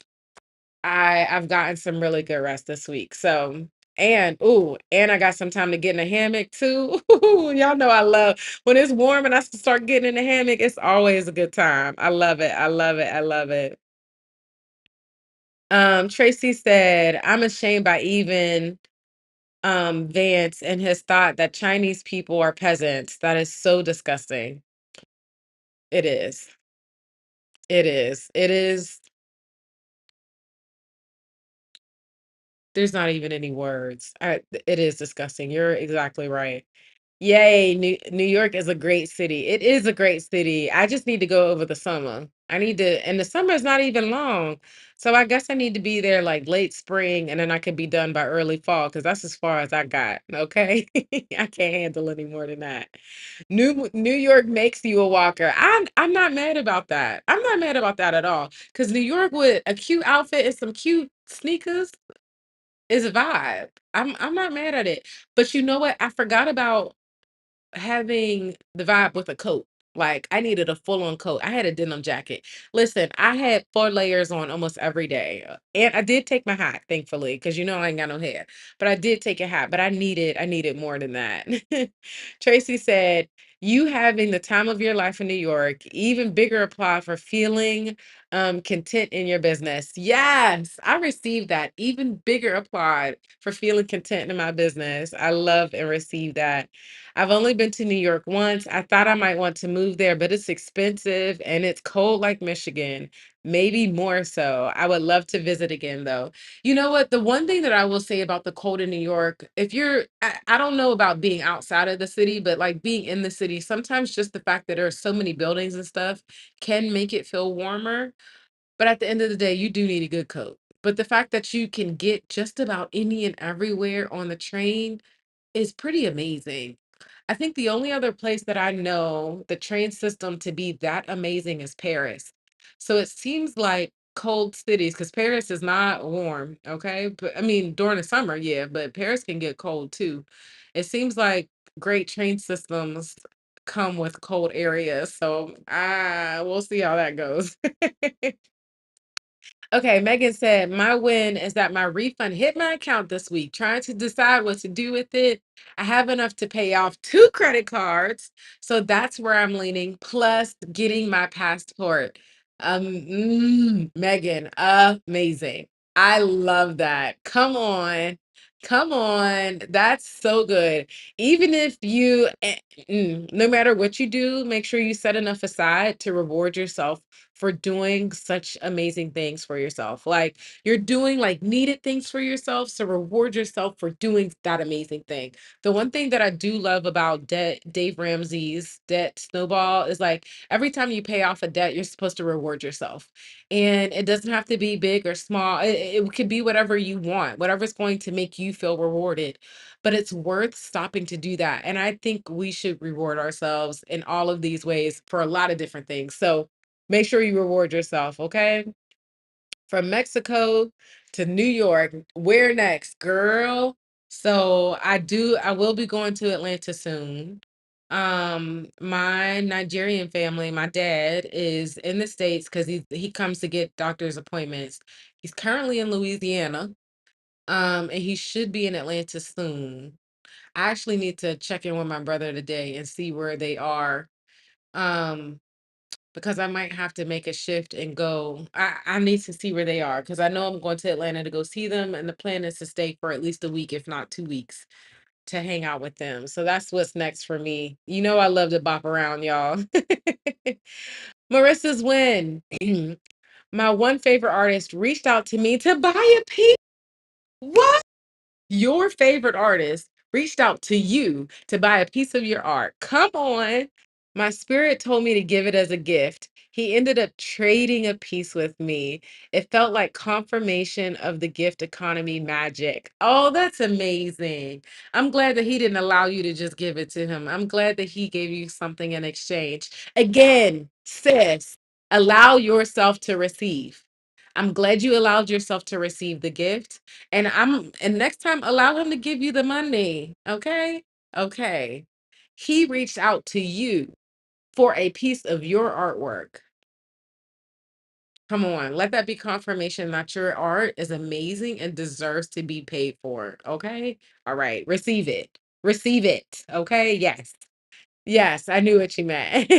I've gotten some really good rest this week. So and I got some time to get in a hammock too. Y'all know I love when it's warm and I start getting in the hammock, it's always a good time. I love it. I love it. I love it. Tracy said, I'm ashamed by even Vance and his thought that Chinese people are peasants. That is so disgusting. It is. It is. It is. There's not even any words. It is disgusting. You're exactly right. Yay, New York is a great city. It is a great city. I just need to go over the summer. I need to, and the summer is not even long. So I guess I need to be there like late spring and then I can be done by early fall because that's as far as I got. Okay. I can't handle any more than that. New York makes you a walker. I'm not mad about that. I'm not mad about that at all. Because New York with a cute outfit and some cute sneakers is a vibe. I'm not mad at it. But you know what? I forgot about having the vibe with a coat. Like I needed a full-on coat. I had a denim jacket. Listen, I had 4 layers on almost every day. And I did take my hat, thankfully, because you know I ain't got no hair. But I did take a hat, but I needed more than that. Tracy said, you having the time of your life in New York, even bigger apply for feeling content in your business. Yes, I received that. Even bigger applaud for feeling content in my business. I love and receive that. I've only been to New York once. I thought I might want to move there, but it's expensive and it's cold like Michigan, maybe more so. I would love to visit again though. You know what? The one thing that I will say about the cold in New York, if I don't know about being outside of the city, but like being in the city, sometimes just the fact that there are so many buildings and stuff can make it feel warmer. But at the end of the day, you do need a good coat. But the fact that you can get just about any and everywhere on the train is pretty amazing. I think the only other place that I know the train system to be that amazing is Paris. So it seems like cold cities, because Paris is not warm, okay? But I mean, during the summer, yeah, but Paris can get cold too. It seems like great train systems come with cold areas. So we'll see how that goes. Okay, Megan said, my win is that my refund hit my account this week. Trying to decide what to do with it. I have enough to pay off 2 credit cards. So that's where I'm leaning, plus getting my passport. Megan, amazing. I love that. Come on. Come on. That's so good. Even if no matter what you do, make sure you set enough aside to reward yourself for doing such amazing things for yourself. Like you're doing like needed things for yourself, so reward yourself for doing that amazing thing. The one thing that I do love about Dave Ramsey's debt snowball is like every time you pay off a debt, you're supposed to reward yourself. And it doesn't have to be big or small. It could be whatever you want, whatever's going to make you feel rewarded. But it's worth stopping to do that. And I think we should reward ourselves in all of these ways for a lot of different things. So make sure you reward yourself, okay? From Mexico to New York, where next, girl? So I will be going to Atlanta soon. My Nigerian family, my dad is in the States because he comes to get doctor's appointments. He's currently in Louisiana. And he should be in Atlanta soon. I actually need to check in with my brother today and see where they are. Um, because I might have to make a shift and go. I need to see where they are because I know I'm going to Atlanta to go see them, and the plan is to stay for at least a week, if not 2 weeks, to hang out with them. So that's what's next for me. You know, I love to bop around, y'all. Marissa's win. My one favorite artist reached out to me to buy a piece. What? Your favorite artist reached out to you to buy a piece of your art. Come on. My spirit told me to give it as a gift. He ended up trading a piece with me. It felt like confirmation of the gift economy magic. Oh, that's amazing. I'm glad that he didn't allow you to just give it to him. I'm glad that he gave you something in exchange. Again, sis, allow yourself to receive. I'm glad you allowed yourself to receive the gift. And next time allow him to give you the money. Okay? Okay. He reached out to you for a piece of your artwork. Come on, let that be confirmation that your art is amazing and deserves to be paid for. Okay? All right. Receive it. Receive it. Okay? Yes. Yes, I knew what you meant.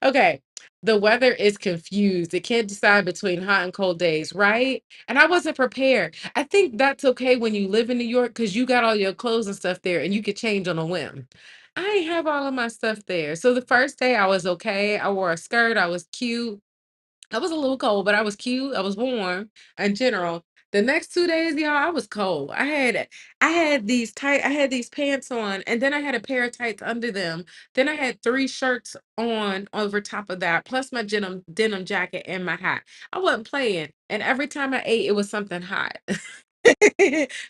Okay. The weather is confused. It can't decide between hot and cold days, right? And I wasn't prepared. I think that's okay when you live in New York because you got all your clothes and stuff there and you could change on a whim. I ain't have all of my stuff there. So the first day I was okay. I wore a skirt. I was cute. I was a little cold, but I was cute. I was warm in general. The next 2 days, y'all, I was cold. I had these pants on, and then I had a pair of tights under them. Then I had 3 shirts on over top of that, plus my denim jacket and my hat. I wasn't playing. And every time I ate, it was something hot.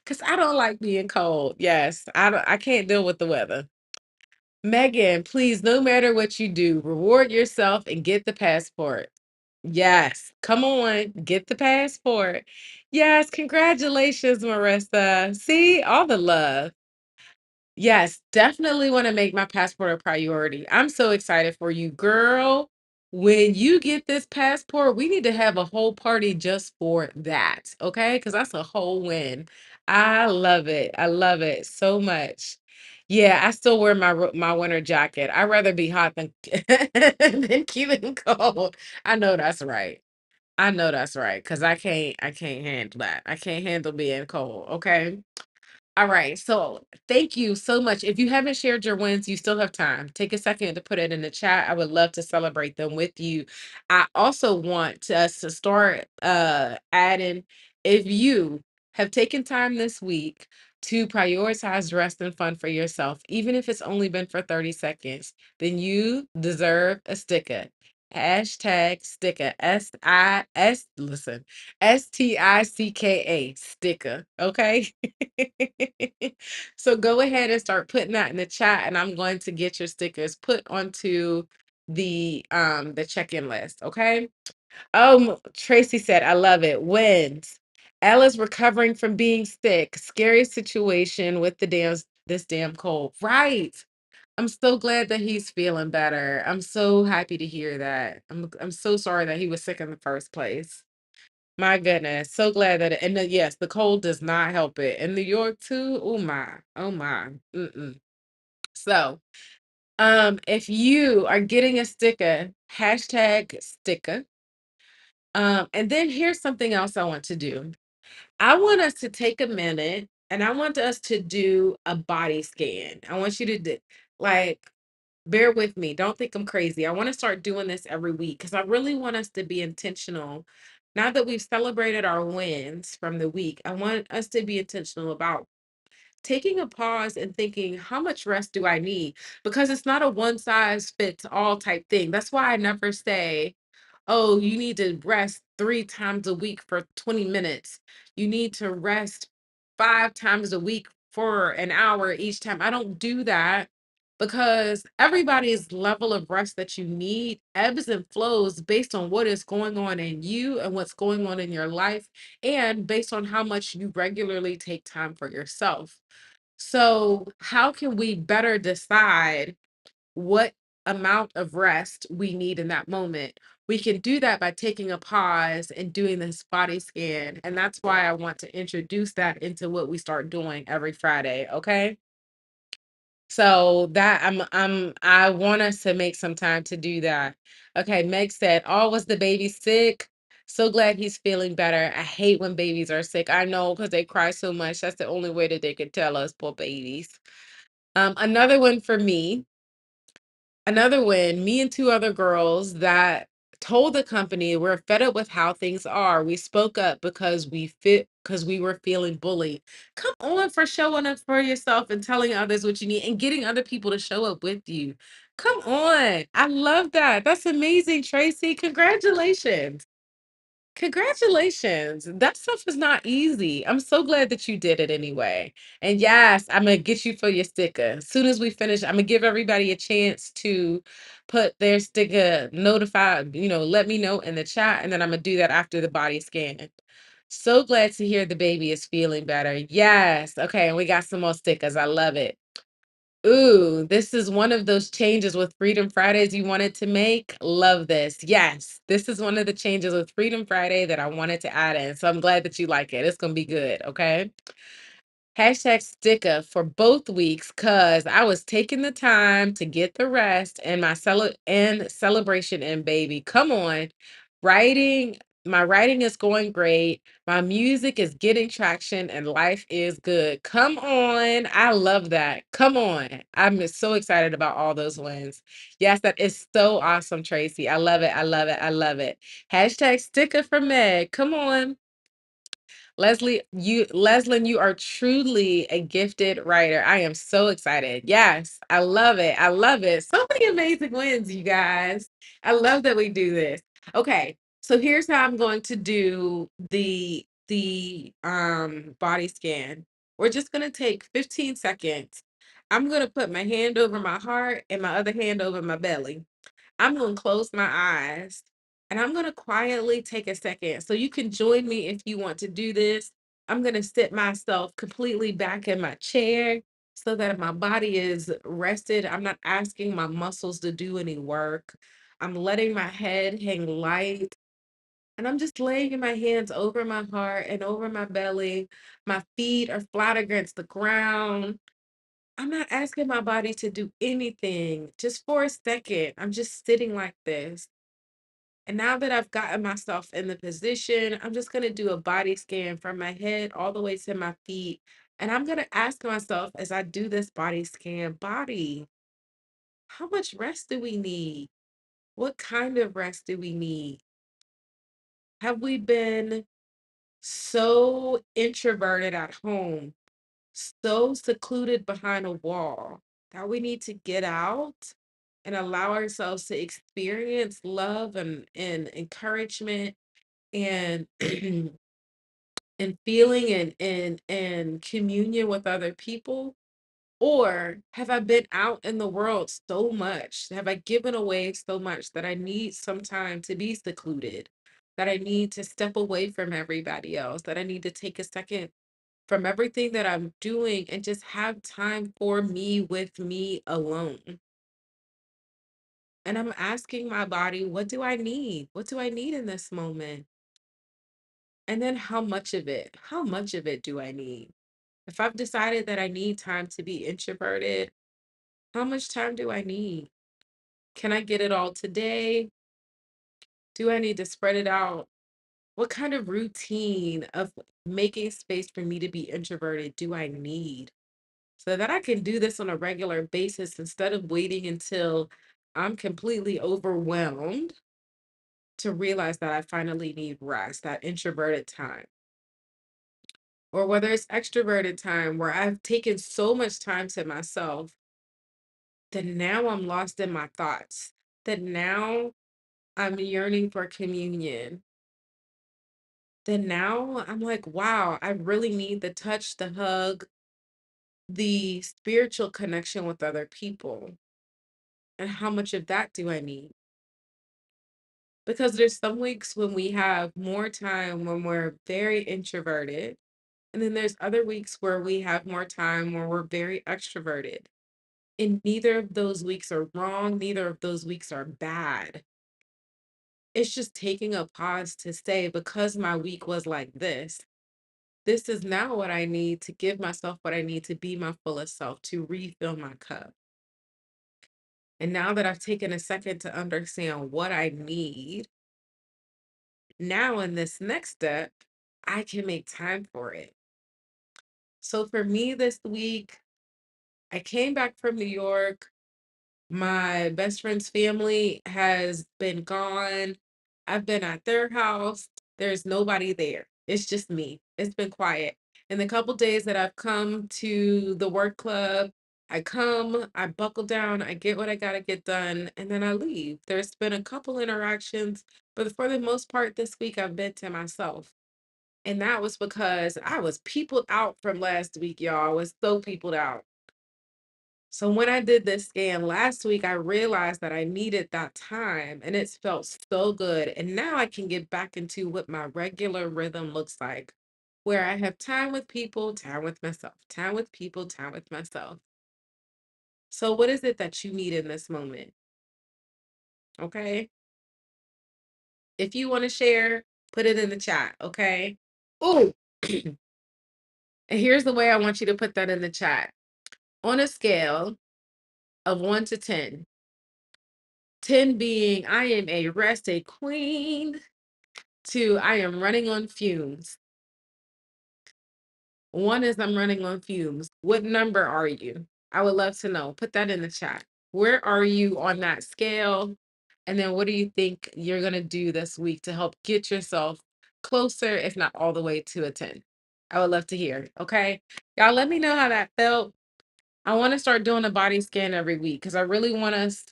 Cause I don't like being cold. Yes, I can't deal with the weather. Megan, please, no matter what you do, reward yourself and get the passport. Yes, come on, get the passport. Yes, congratulations, Marissa. See, all the love. Yes, definitely want to make my passport a priority. I'm so excited for you, girl. When you get this passport, we need to have a whole party just for that, okay? Because that's a whole win. I love it. I love it so much. Yeah, I still wear my winter jacket. I'd rather be hot than than cute and cold. I know that's right. I know that's right. Because I can't handle that. I can't handle being cold. Okay. All right. So thank you so much. If you haven't shared your wins, you still have time. Take a second to put it in the chat. I would love to celebrate them with you. I also want us to start adding if you have taken time this week to prioritize rest and fun for yourself, even if it's only been for 30 seconds, then you deserve a sticker. Hashtag sticker. Listen, STICKA sticker. Okay. So go ahead and start putting that in the chat, and I'm going to get your stickers put onto the check-in list. Okay. Tracy said, I love it. Wins. Ella's recovering from being sick. Scary situation with this damn cold. Right. I'm so glad that he's feeling better. I'm so happy to hear that. I'm so sorry that he was sick in the first place. My goodness, so glad that yes, the cold does not help it. In New York too. Oh my, oh my. Mm-mm. So, if you are getting a sticker, hashtag sticker. And then here's something else I want to do. I want us to take a minute and I want us to do a body scan. I want you to do like Bear with me. Don't think I'm crazy. I want to start doing this every week because I really want us to be intentional. Now that we've celebrated our wins from the week, I want us to be intentional about taking a pause and thinking, how much rest do I need? Because it's not a one size fits all type thing. That's why I never say, oh, you need to rest 3 times a week for 20 minutes. You need to rest 5 times a week for an hour each time. I don't do that because everybody's level of rest that you need ebbs and flows based on what is going on in you and what's going on in your life, and based on how much you regularly take time for yourself. So, how can we better decide what amount of rest we need in that moment? We can do that by taking a pause and doing this body scan. And that's why I want to introduce that into what we start doing every Friday. Okay. So that I want us to make some time to do that. Okay, Meg said, "Oh, was the baby sick? So glad he's feeling better. I hate when babies are sick. I know because they cry so much. That's the only way that they could tell us, poor babies." Another one for me, another win, me and two other girls that told the company we're fed up with how things are. We spoke up because we were feeling bullied. Come on for showing up for yourself and telling others what you need and getting other people to show up with you. Come on. I love that. That's amazing, Tracy. Congratulations. Congratulations. That stuff is not easy. I'm so glad that you did it anyway. And yes, I'm gonna get you for your sticker. As soon as we finish, I'm gonna give everybody a chance to put their sticker notified, let me know in the chat, and then I'm gonna do that after the body scan. So glad to hear the baby is feeling better. Yes. Okay, and we got some more stickers. I love it. Ooh, this is one of those changes with Freedom Fridays you wanted to make. Love this. Yes, this is one of the changes with Freedom Friday that I wanted to add in. So I'm glad that you like it. It's going to be good. Okay. Hashtag sticker for both weeks because I was taking the time to get the rest and celebration in, baby. Come on. My writing is going great. My music is getting traction and life is good. Come on. I love that. Come on. I'm just so excited about all those wins. Yes, that is so awesome, Tracy. I love it. I love it. I love it. Hashtag sticker for Meg. Come on. Leslin, you are truly a gifted writer. I am so excited. Yes, I love it. I love it. So many amazing wins, you guys. I love that we do this. Okay, so here's how I'm going to do the body scan. We're just gonna take 15 seconds. I'm gonna put my hand over my heart and my other hand over my belly. I'm going to close my eyes and I'm going to quietly take a second. So you can join me if you want to do this. I'm going to sit myself completely back in my chair so that my body is rested. I'm not asking my muscles to do any work. I'm letting my head hang light. And I'm just laying my hands over my heart and over my belly. My feet are flat against the ground. I'm not asking my body to do anything. Just for a second, I'm just sitting like this. And now that I've gotten myself in the position, I'm just going to do a body scan from my head all the way to my feet. And I'm going to ask myself as I do this body scan, body, how much rest do we need? What kind of rest do we need? Have we been so introverted at home, so secluded behind a wall that we need to get out and allow ourselves to experience love and encouragement and and feeling and communion with other people? Or have I been out in the world so much? Have I given away so much that I need some time to be secluded? That I need to step away from everybody else? That I need to take a second from everything that I'm doing and just have time for me with me alone? And I'm asking my body, what do I need? What do I need in this moment? And then how much of it? How much of it do I need? If I've decided that I need time to be introverted, how much time do I need? Can I get it all today? Do I need to spread it out? What kind of routine of making space for me to be introverted do I need? so that I can do this on a regular basis instead of waiting until I'm completely overwhelmed to realize that I finally need rest, that introverted time. Or whether it's extroverted time where I've taken so much time to myself that now I'm lost in my thoughts, that now I'm yearning for communion, that now I'm like, wow, I really need the touch, the hug, the spiritual connection with other people. And how much of that do I need? Because there's some weeks when we have more time when we're very introverted. And then there's other weeks where we have more time where we're very extroverted. And neither of those weeks are wrong. Neither of those weeks are bad. It's just taking a pause to say, because my week was like this is now what I need to give myself what I need to be my fullest self, to refill my cup. And now that I've taken a second to understand what I need, now in this next step, I can make time for it. So for me this week, I came back from New York. My best friend's family has been gone. I've been at their house. There's nobody there. It's just me. It's been quiet. In the couple days that I've come to the work club, I come, I buckle down, I get what I gotta get done, and then I leave. There's been a couple interactions, but for the most part this week I've been to myself. And that was because I was peopled out from last week, y'all. I was so peopled out. So when I did this scan last week, I realized that I needed that time and it's felt so good. And now I can get back into what my regular rhythm looks like, where I have time with people, time with myself, time with people, time with myself. So what is it that you need in this moment? Okay. If you want to share, put it in the chat. Okay. Oh, and here's the way I want you to put that in the chat. On a scale of 1 to 10, 10 being I am a rested queen, 2, I am running on fumes. 1 is I'm running on fumes. What number are you? I would love to know. Put that in the chat. Where are you on that scale? And then what do you think you're going to do this week to help get yourself closer, if not all the way to a 10? I would love to hear. Okay. Y'all let me know how that felt. I want to start doing a body scan every week because I really want us.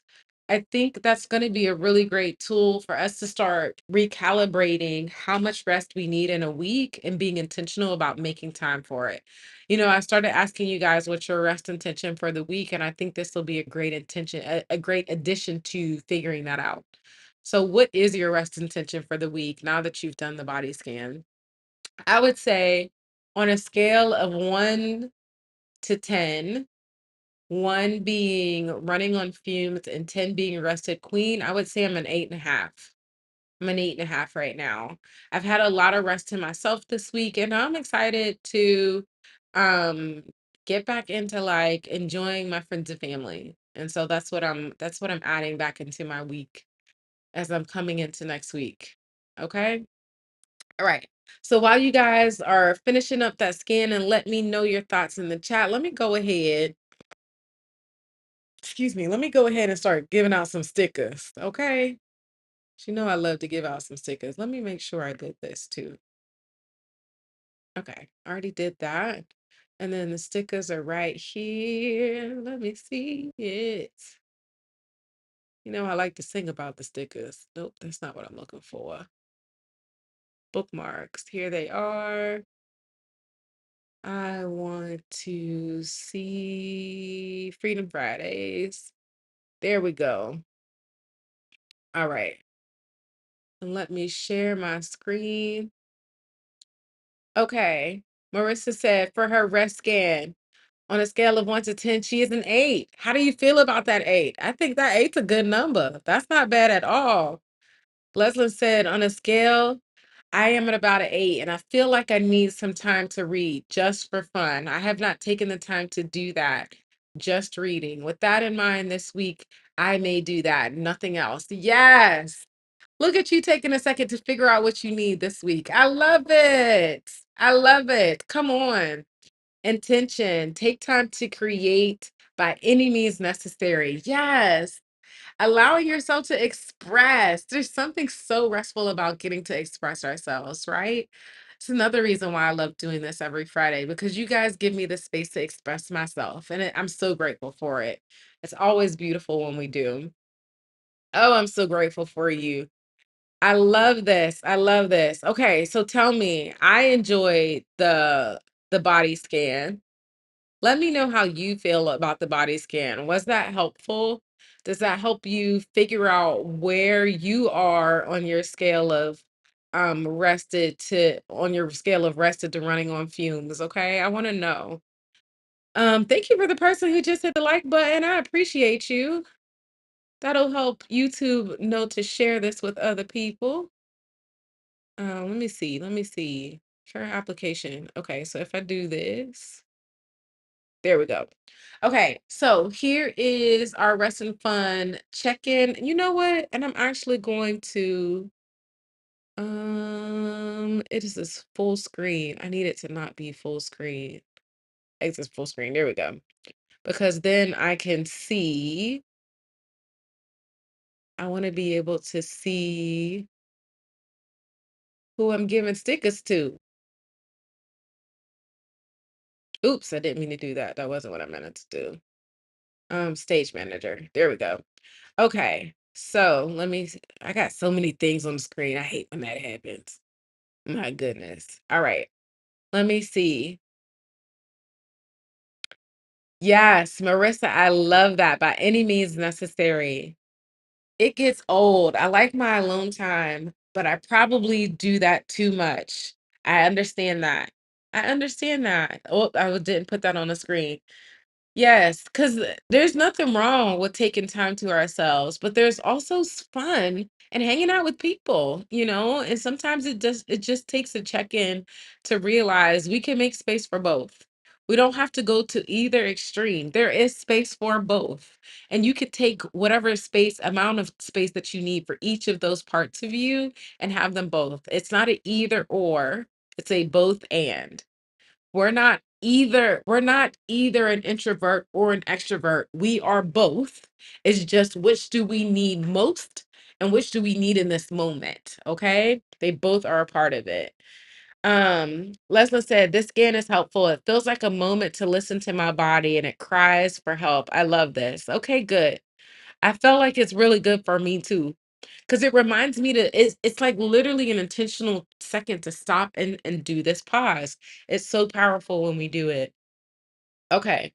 I think that's going to be a really great tool for us to start recalibrating how much rest we need in a week and being intentional about making time for it. I started asking you guys what's your rest intention for the week, and I think this will be a great intention, a great addition to figuring that out. So, what is your rest intention for the week now that you've done the body scan? I would say on a scale of 1 to 10, 1 being running on fumes and 10 being rested queen, I would say I'm an 8.5. I'm an 8.5 right now. I've had a lot of rest to myself this week, and I'm excited to um get back into like enjoying my friends and family. And so that's what I'm adding back into my week as I'm coming into next week. Okay. All right. So while you guys are finishing up that scan and let me know your thoughts in the chat, let me go ahead. Excuse me, let me go ahead and start giving out some stickers, okay? You know I love to give out some stickers. Let me make sure I did this too. Okay, I already did that. And then the stickers are right here. Let me see it. I like to sing about the stickers. Nope, that's not what I'm looking for. Bookmarks, here they are. I want to see Freedom Fridays. There we go. All right. And let me share my screen. Okay. Marissa said for her rest scan, on a scale of 1 to 10, she is an 8. How do you feel about that 8? I think that 8's a good number. That's not bad at all. Leslin said on a scale, I am at about an 8, and I feel like I need some time to read just for fun. I have not taken the time to do that. Just reading. With that in mind, this week, I may do that. Nothing else. Yes. Look at you taking a second to figure out what you need this week. I love it. I love it. Come on. Intention. Take time to create by any means necessary. Yes. Allowing yourself to express. There's something so restful about getting to express ourselves, right? It's another reason why I love doing this every Friday because you guys give me the space to express myself, and I'm so grateful for it. It's always beautiful when we do. Oh, I'm so grateful for you. I love this. I love this. Okay, so tell me, I enjoyed the body scan. Let me know how you feel about the body scan. Was that helpful? Does that help you figure out where you are on your scale of rested to running on fumes? Okay, I want to know. Thank you for the person who just hit the like button. I appreciate you. That'll help YouTube know to share this with other people. Let me see. Let me see. Share application. Okay, so if I do this. There we go. Okay, so here is our rest and fun check-in. You know what? And I'm actually going to it is this full screen. I need it to not be full screen. Exit full screen. There we go. Because then I can see, I want to be able to see who I'm giving stickers to. Oops, I didn't mean to do that. That wasn't what I meant to do. Stage manager. There we go. Okay, so I got so many things on the screen. I hate when that happens. My goodness. All right, let me see. Yes, Marissa, I love that. By any means necessary. It gets old. I like my alone time, but I probably do that too much. I understand that. I understand that. Oh, I didn't put that on the screen. Yes, because there's nothing wrong with taking time to ourselves, but there's also fun and hanging out with people, and sometimes it just takes a check-in to realize we can make space for both. We don't have to go to either extreme. There is space for both. And you could take whatever amount of space that you need for each of those parts of you and have them both. It's not a either or, it's a both and. We're not either an introvert or an extrovert. We are both. It's just which do we need most and which do we need in this moment, okay? They both are a part of it. Leslie said, this scan is helpful. It feels like a moment to listen to my body and it cries for help. I love this. Okay, good. I felt like it's really good for me too. Because it reminds me it's like literally an intentional second to stop and do this pause. It's so powerful when we do it. Okay.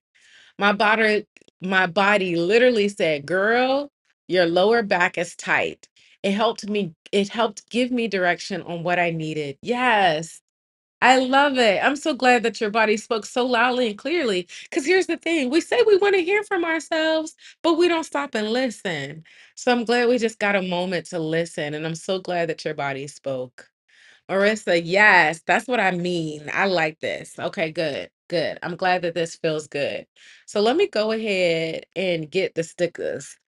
My body, my body literally said, girl, your lower back is tight. It helped give me direction on what I needed. Yes. I love it. I'm so glad that your body spoke so loudly and clearly. Because here's the thing, we say we want to hear from ourselves, but we don't stop and listen. So I'm glad we just got a moment to listen. And I'm so glad that your body spoke. Marissa, yes, that's what I mean. I like this. Okay, good, good. I'm glad that this feels good. So let me go ahead and get the stickers.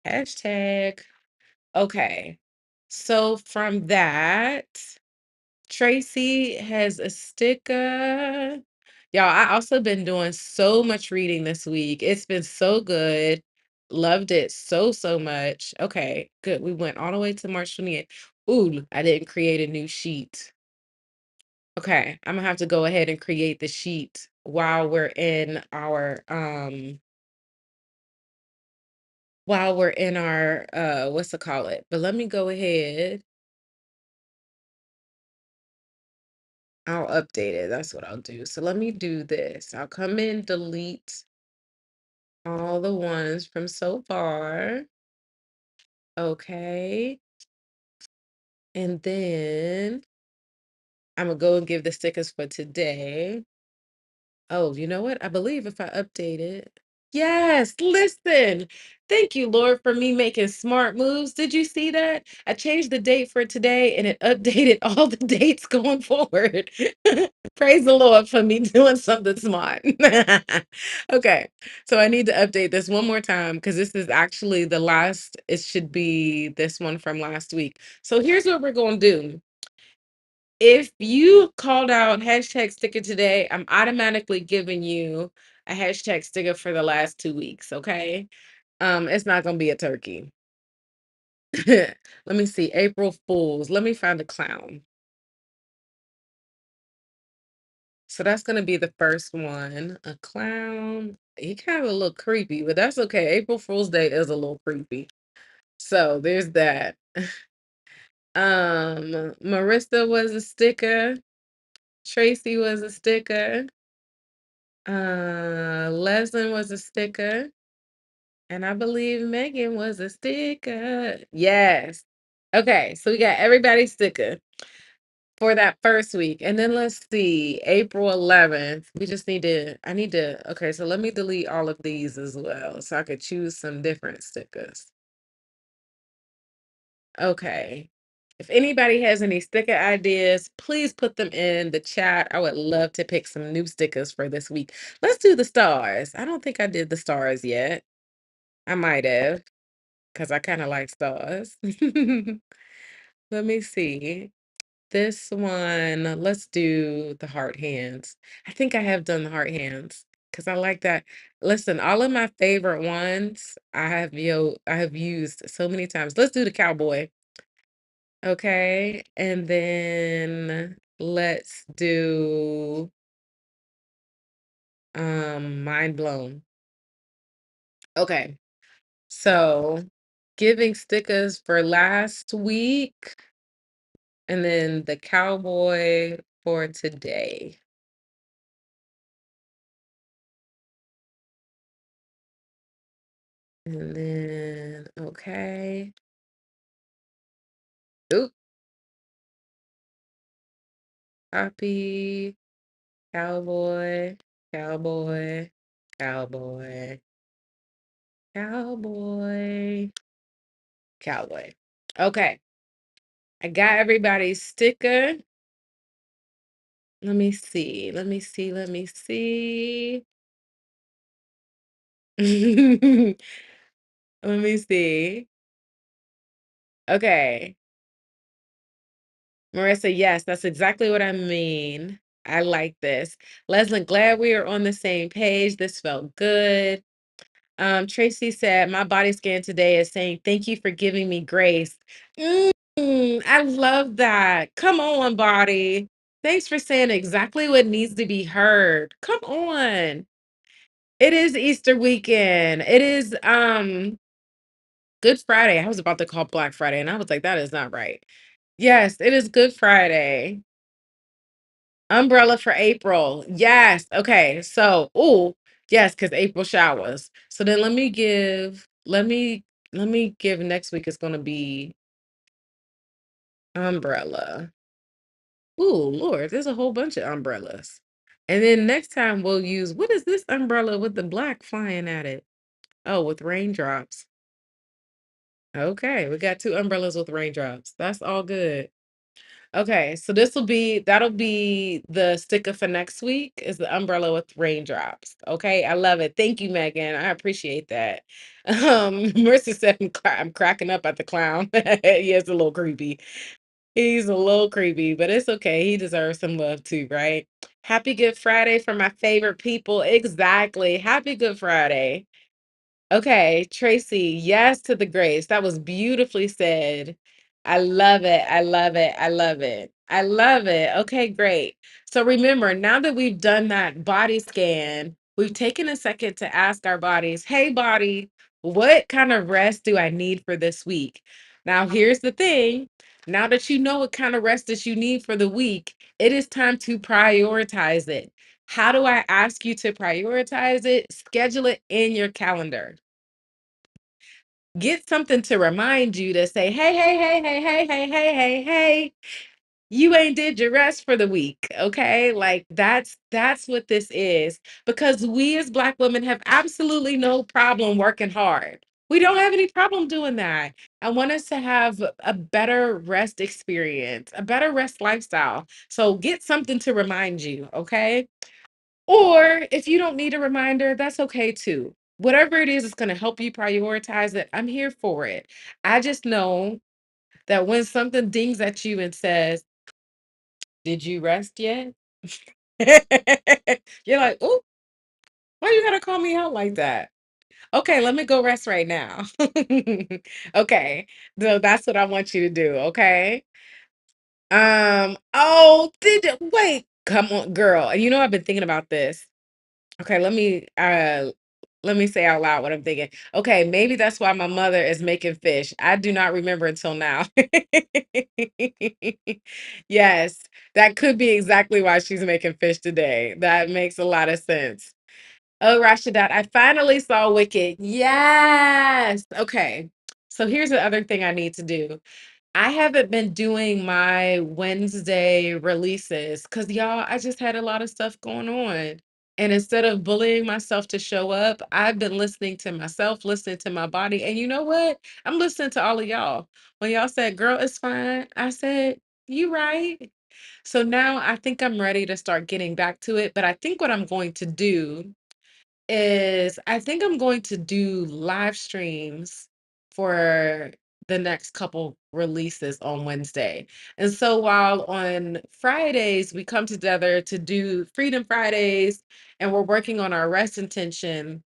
Hashtag. Okay. So from that. Tracy has a sticker. Y'all, I also been doing so much reading this week. It's been so good. Loved it so, so much. Okay, good. We went all the way to March 28th. Ooh, I didn't create a new sheet. Okay, I'm gonna have to go ahead and create the sheet while we're in our what's to call it. But let me go ahead. I'll update it. That's what I'll do. So let me do this. I'll come in, delete all the ones from so far. Okay. And then I'm gonna go and give the stickers for today. Oh, you know what? I believe if I update it. Yes, listen. Thank you, Lord, for me making smart moves. Did you see that? I changed the date for today and it updated all the dates going forward. Praise the Lord for me doing something smart. Okay, so I need to update this one more time because this is actually the last, it should be this one from last week. So here's what we're going to do. If you called out hashtag sticker today, I'm automatically giving you a hashtag sticker for the last 2 weeks. Okay. It's not gonna be a turkey. Let me see. April Fools. Let me find a clown. So that's gonna be the first one. A clown. He kind of a little creepy, but that's okay. April Fool's Day is a little creepy. So there's that. Marissa was a sticker. Tracy was a sticker. Leslin was a sticker. And I believe Megan was a sticker. Yes. Okay, so we got everybody's sticker for that first week. And then let's see, April 11th. I need to, okay, so let me delete all of these as well so I could choose some different stickers. Okay. If anybody has any sticker ideas, please put them in the chat. I would love to pick some new stickers for this week. Let's do the stars. I don't think I did the stars yet. I might have, because I kind of like stars. Let me see. This one, let's do the heart hands. I think I have done the heart hands because I like that. Listen, all of my favorite ones I have used so many times. Let's do the cowboy. Okay. And then let's do mind blown. Okay. So giving stickers for last week and then the cowboy for today. And then okay. Oop, copy, cowboy, cowboy, cowboy, cowboy, cowboy. Okay. I got everybody's sticker. Let me see. Let me see. Let me see. Let me see. Okay. Marissa, yes, that's exactly what I mean. I like this. Leslie, glad we are on the same page. This felt good. Tracy said, my body scan today is saying, thank you for giving me grace. I love that. Come on, body. Thanks for saying exactly what needs to be heard. Come on. It is Easter weekend. It is Good Friday. I was about to call Black Friday and I was like, that is not right. Yes, it is Good Friday. Umbrella for April. Yes. Okay. So, oh, yes, because April showers. So then let me give next week is gonna be umbrella. Ooh, Lord, there's a whole bunch of umbrellas. And then next time we'll use what is this umbrella with the black flying at it? Oh, with raindrops. Okay, we got two umbrellas with raindrops. That's all good. Okay, so that'll be the sticker for next week is the umbrella with raindrops. Okay, I love it. Thank you, Megan. I appreciate that. Mercy said I'm cracking up at the clown. Yeah, it's a little creepy. He's a little creepy, but it's okay. He deserves some love too, right? Happy Good Friday for my favorite people. Exactly. Happy Good Friday. Okay, Tracy, yes to the grace. That was beautifully said. I love it. I love it. I love it. I love it. Okay, great. So remember, now that we've done that body scan, we've taken a second to ask our bodies, hey, body, what kind of rest do I need for this week? Now, here's the thing. Now that you know what kind of rest that you need for the week, it is time to prioritize it. How do I ask you to prioritize it? Schedule it in your calendar. Get something to remind you to say, hey, hey, hey, hey, hey, hey, hey, hey, hey, you ain't did your rest for the week. Okay. Like that's what this is. Because we as Black women have absolutely no problem working hard. We don't have any problem doing that. I want us to have a better rest experience, a better rest lifestyle. So get something to remind you. Okay. Or if you don't need a reminder, that's okay too. Whatever it is, it's going to help you prioritize it. I'm here for it. I just know that when something dings at you and says, Did you rest yet? You're like, oh, why you gotta call me out like that? Okay, let me go rest right now. Okay, so that's what I want you to do. Okay. Oh, wait? Come on, girl. And you know I've been thinking about this. Okay, let me say out loud what I'm thinking. Okay, maybe that's why my mother is making fish. I do not remember until now. Yes, that could be exactly why she's making fish today. That makes a lot of sense. Oh, Rashadat, I finally saw Wicked. Yes. Okay. So here's the other thing I need to do. I haven't been doing my Wednesday releases because, y'all, I just had a lot of stuff going on. And instead of bullying myself to show up, I've been listening to myself, listening to my body. And you know what? I'm listening to all of y'all. When y'all said, girl, it's fine, I said, you right. So now I think I'm ready to start getting back to it. But I think what I'm going to do is I think I'm going to do live streams for the next couple releases on Wednesday. And so while on Fridays we come together to do Freedom Fridays and we're working on our rest intention,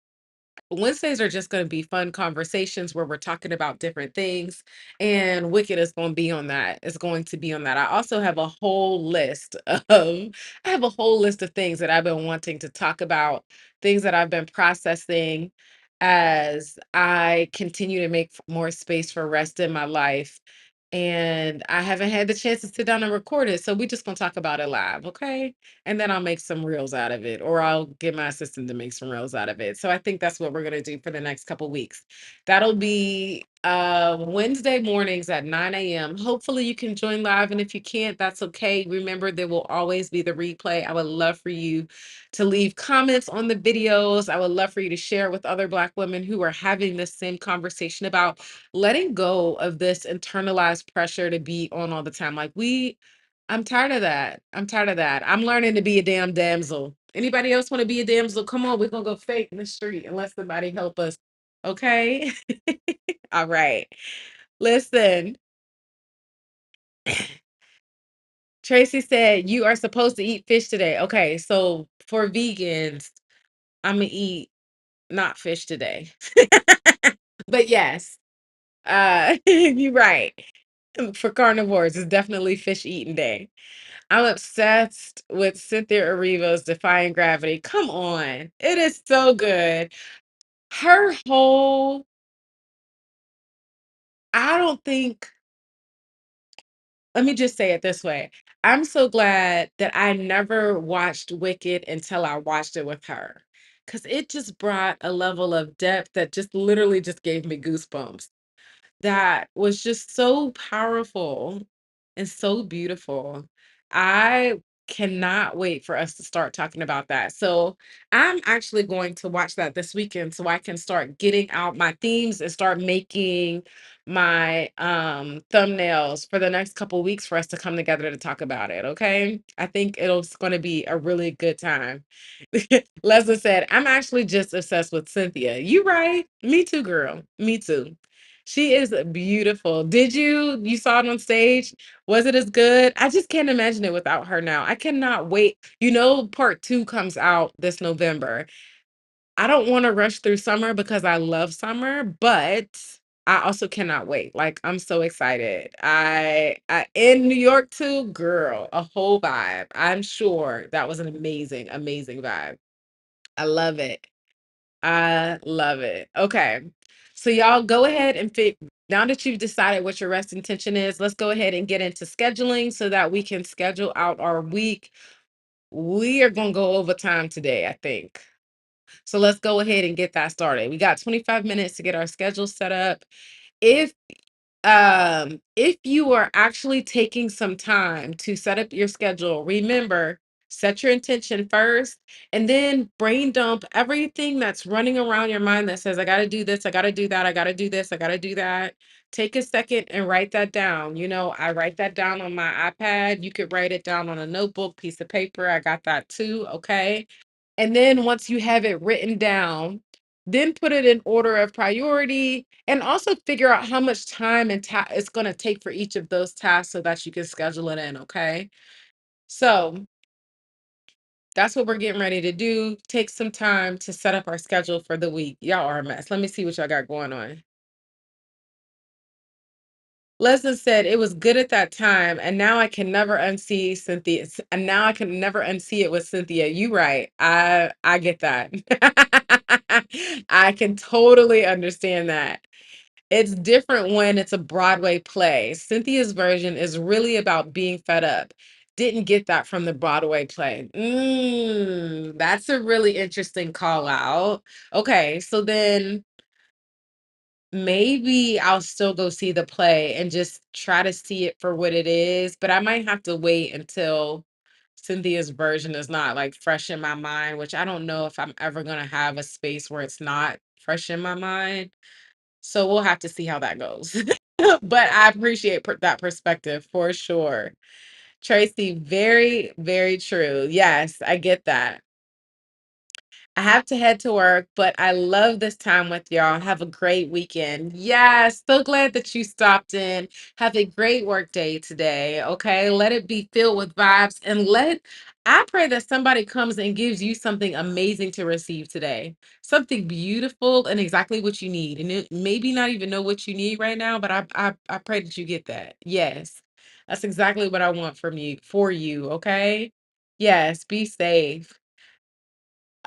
Wednesdays are just going to be fun conversations where we're talking about different things, and Wicked is going to be on that. It's going to be on that. I also have a whole list of I have a whole list of things that I've been wanting to talk about, things that I've been processing as I continue to make more space for rest in my life. And I haven't had the chance to sit down and record it. So we just gonna talk about it live, okay? And then I'll make some reels out of it, or I'll get my assistant to make some reels out of it. So I think that's what we're gonna do for the next couple weeks. That'll be Wednesday mornings at 9 a.m. Hopefully you can join live, and if you can't, that's okay. Remember, there will always be the replay. I would love for you to leave comments on the videos. I would love for you to share with other Black women who are having this same conversation about letting go of this internalized pressure to be on all the time. I'm tired of that. I'm tired of that. I'm learning to be a damn damsel. Anybody else want to be a damsel? Come on, we're gonna go fake in the street and let somebody help us. Okay. All right. Listen, Tracy said you are supposed to eat fish today. Okay, so for vegans, I'm gonna eat not fish today. But yes, you're right. For carnivores, it's definitely fish eating day. I'm obsessed with Cynthia Erivo's Defying Gravity. Come on. It is so good. Her whole, I don't think, let me just say it this way. I'm so glad that I never watched Wicked until I watched it with her. Because it just brought a level of depth that just literally just gave me goosebumps. That was just so powerful and so beautiful. I cannot wait for us to start talking about that. So I'm actually going to watch that this weekend so I can start getting out my themes and start making my thumbnails for the next couple weeks for us to come together to talk about it. Okay. I think it's going to be a really good time. Leslie said, I'm actually just obsessed with Cynthia. You right. Me too, girl. Me too. She is beautiful. You saw it on stage? Was it as good? I just can't imagine it without her now. I cannot wait. You know, part two comes out this November. I don't want to rush through summer because I love summer, but I also cannot wait. Like, I'm so excited. I in New York too, girl, a whole vibe. I'm sure that was an amazing, amazing vibe. I love it. I love it. Okay. So y'all go ahead and now that you've decided what your rest intention is, let's go ahead and get into scheduling so that we can schedule out our week. We are going to go over time today, I think. So let's go ahead and get that started. We got 25 minutes to get our schedule set up. If if you are actually taking some time to set up your schedule, remember, set your intention first and then brain dump everything that's running around your mind that says, I got to do this, I got to do that, I got to do this, I got to do that. Take a second and write that down. You know, I write that down on my iPad. You could write it down on a notebook, piece of paper. I got that too. Okay. And then once you have it written down, then put it in order of priority and also figure out how much time and it's going to take for each of those tasks so that you can schedule it in. Okay. So that's what we're getting ready to do. Take some time to set up our schedule for the week. Y'all are a mess. Let me see what y'all got going on. Leslie said it was good at that time, and now I can never unsee Cynthia. And now I can never unsee it with Cynthia. You right. I get that. I can totally understand that. It's different when it's a Broadway play. Cynthia's version is really about being fed up. Didn't get that from the Broadway play. That's a really interesting call out. Okay, so then maybe I'll still go see the play and just try to see it for what it is, but I might have to wait until Cynthia's version is not like fresh in my mind, which I don't know if I'm ever going to have a space where it's not fresh in my mind. So we'll have to see how that goes. But I appreciate that perspective for sure. Tracy, very, very true. Yes, I get that. I have to head to work, but I love this time with y'all. Have a great weekend. Yes, so glad that you stopped in. Have a great work day today. Okay, let it be filled with vibes and I pray that somebody comes and gives you something amazing to receive today. Something beautiful and exactly what you need. And it maybe not even know what you need right now, but I pray that you get that. Yes. That's exactly what I want from you for you. Okay. Yes, be safe.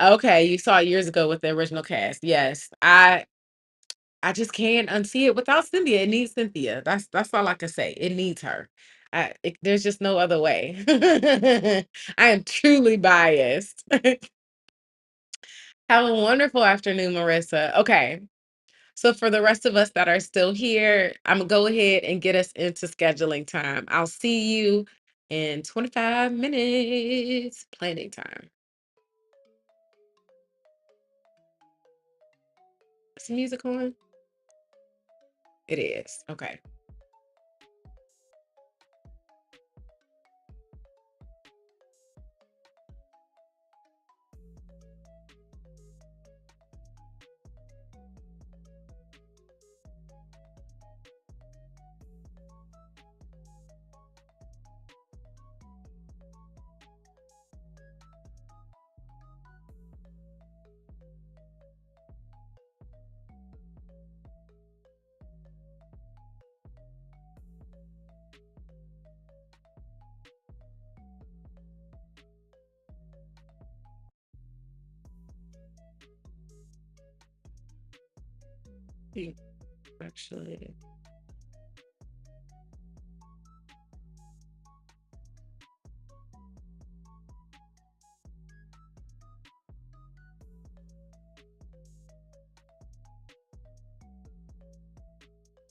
Okay, you saw it years ago with the original cast. Yes. I just can't unsee it without Cynthia. It needs Cynthia. That's all I can say. It needs her. There's just no other way. I am truly biased. Have a wonderful afternoon, Marissa. Okay. So for the rest of us that are still here, I'm gonna go ahead and get us into scheduling time. I'll see you in 25 minutes. Planning time. Is the music on? It is. Okay. Hmm, actually.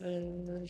Uh,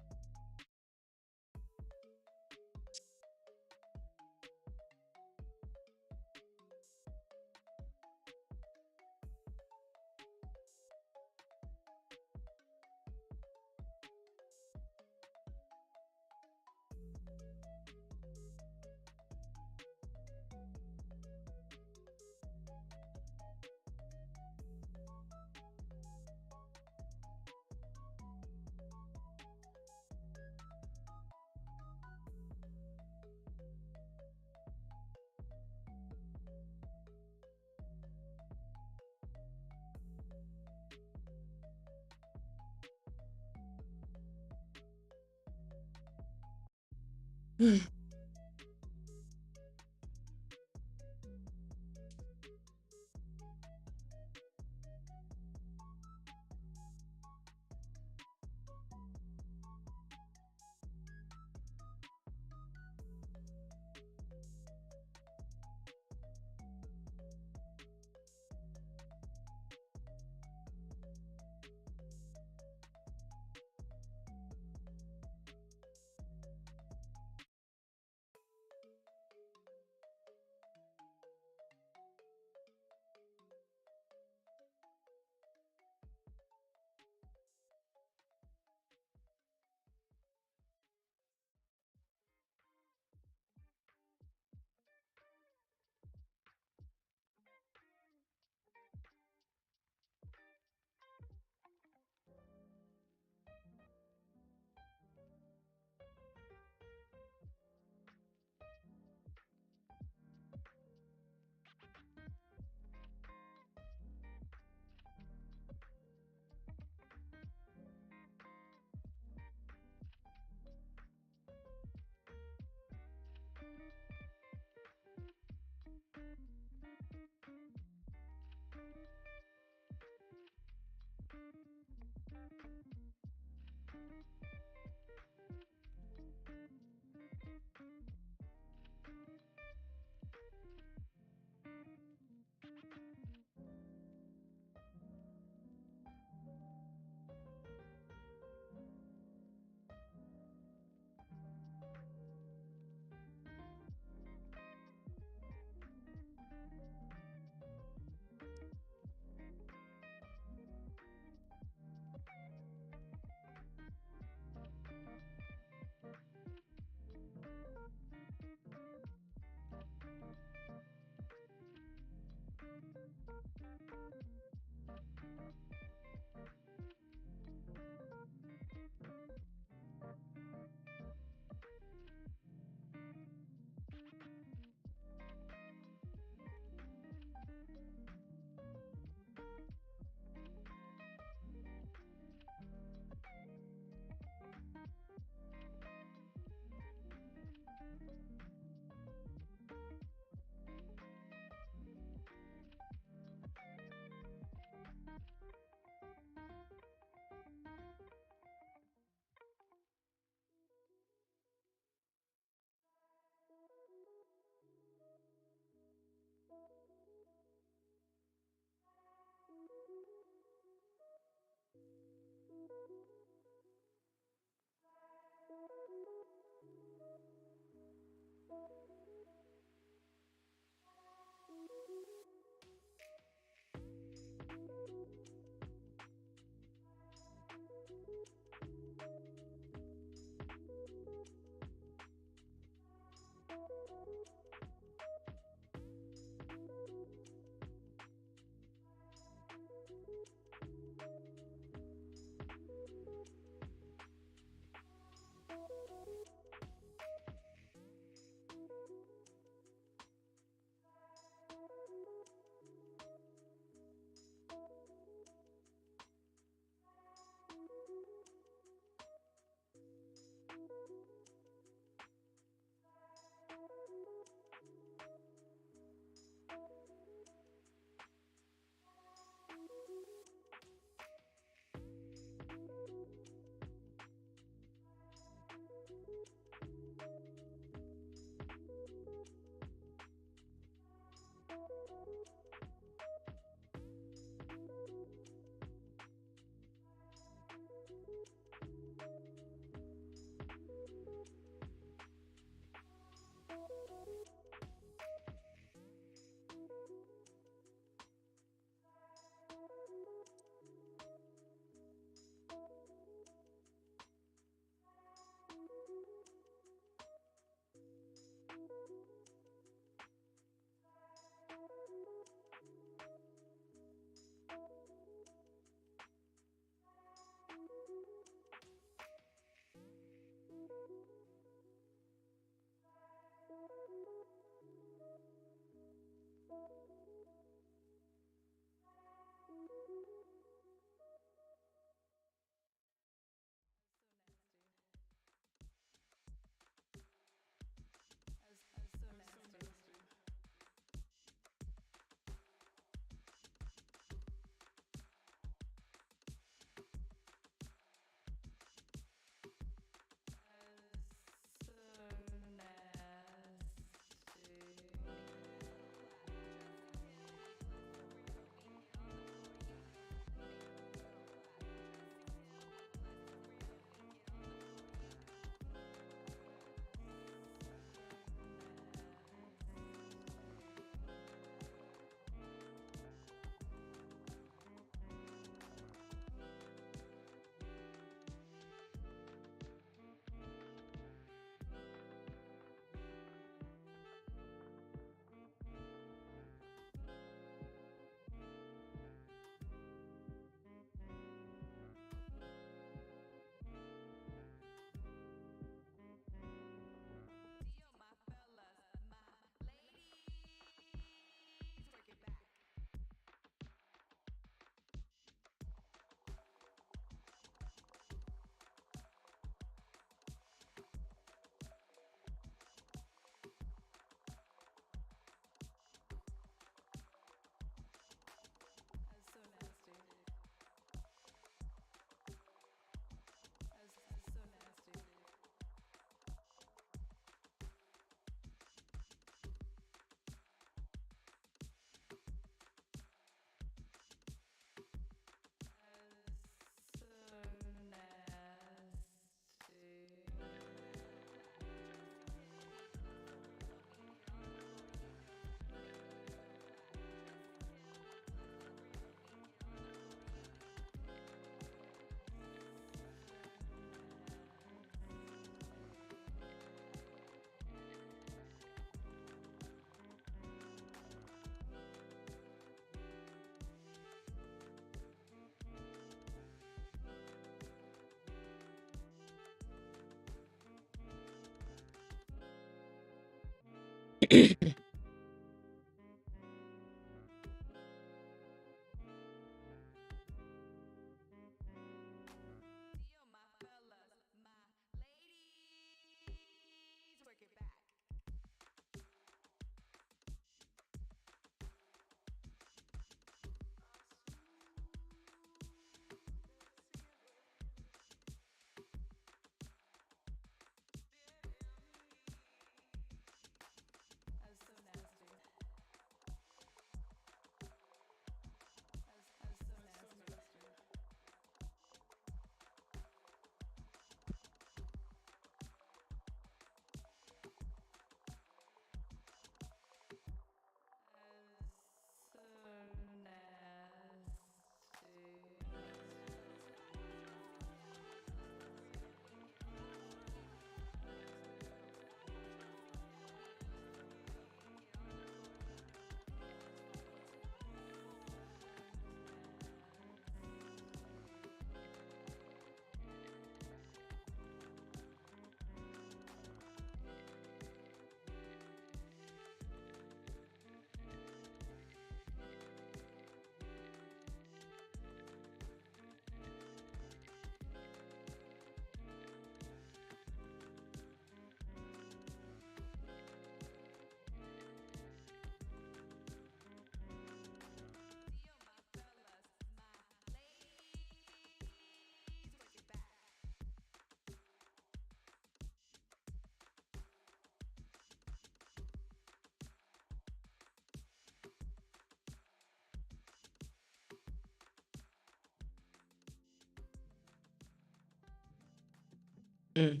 Mm.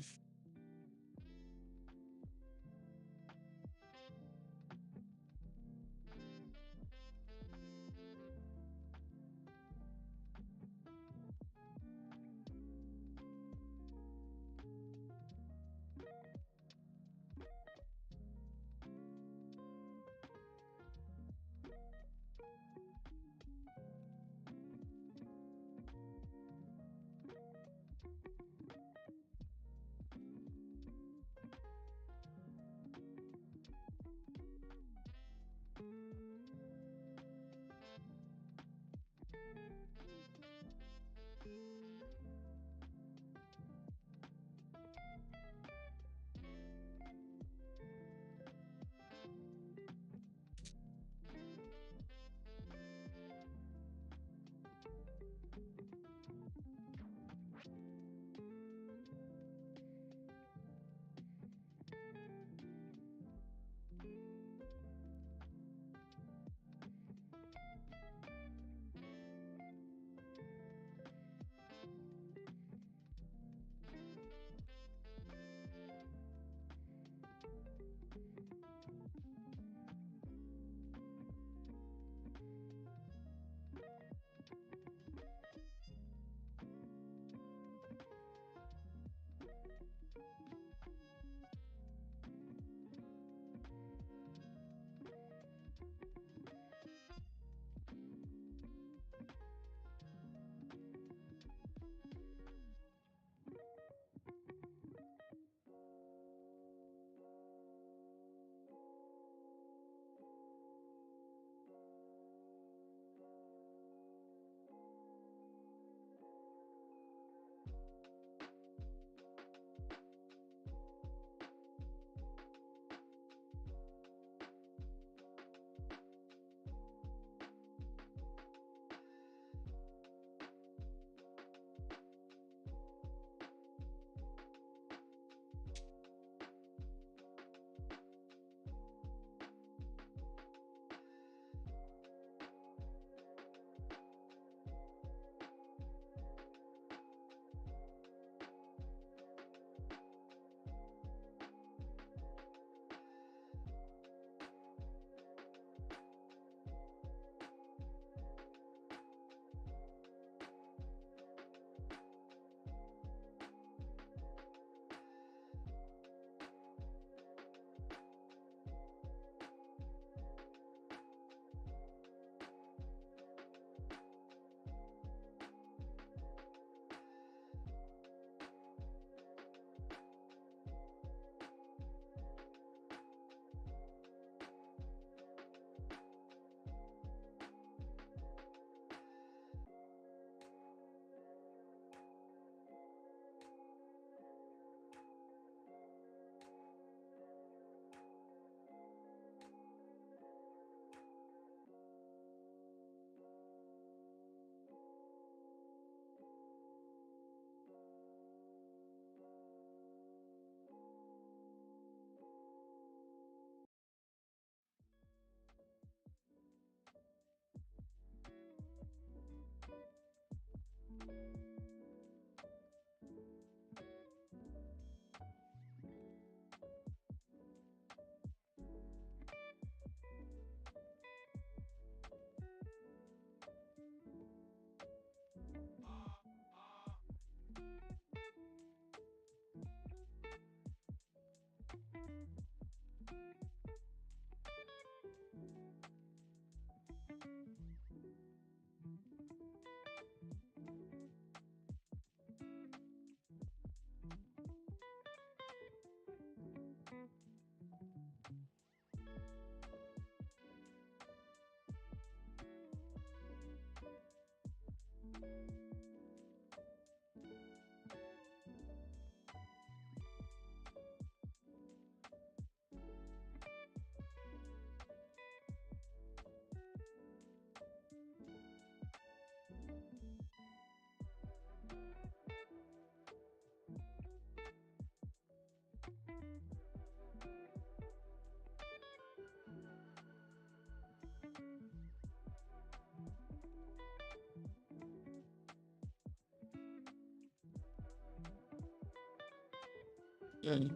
Mm.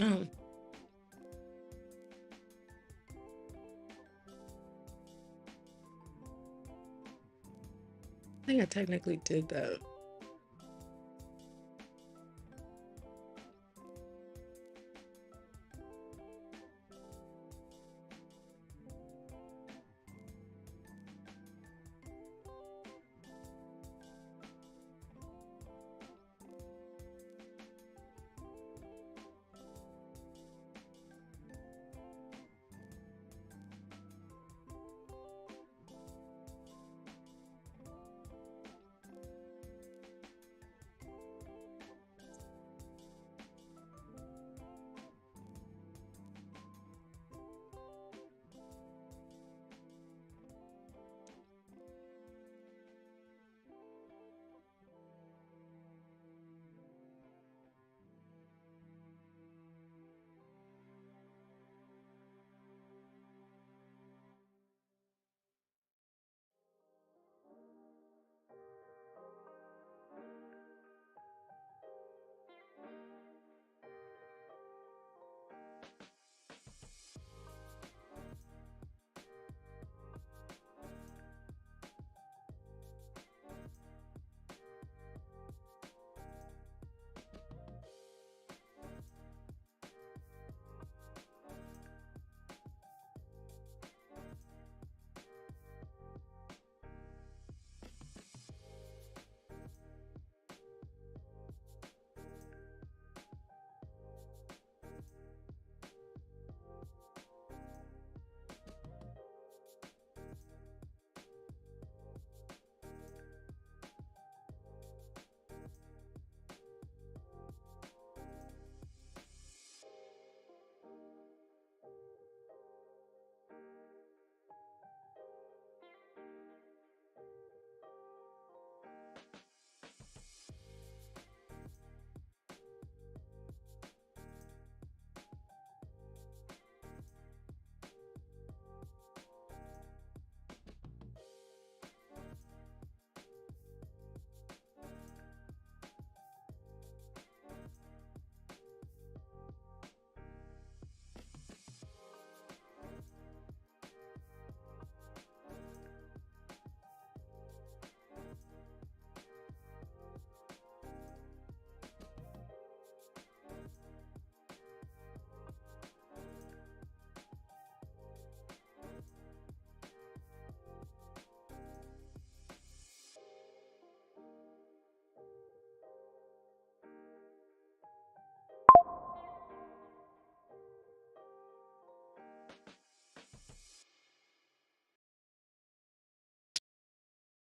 Oh, I think I technically did that.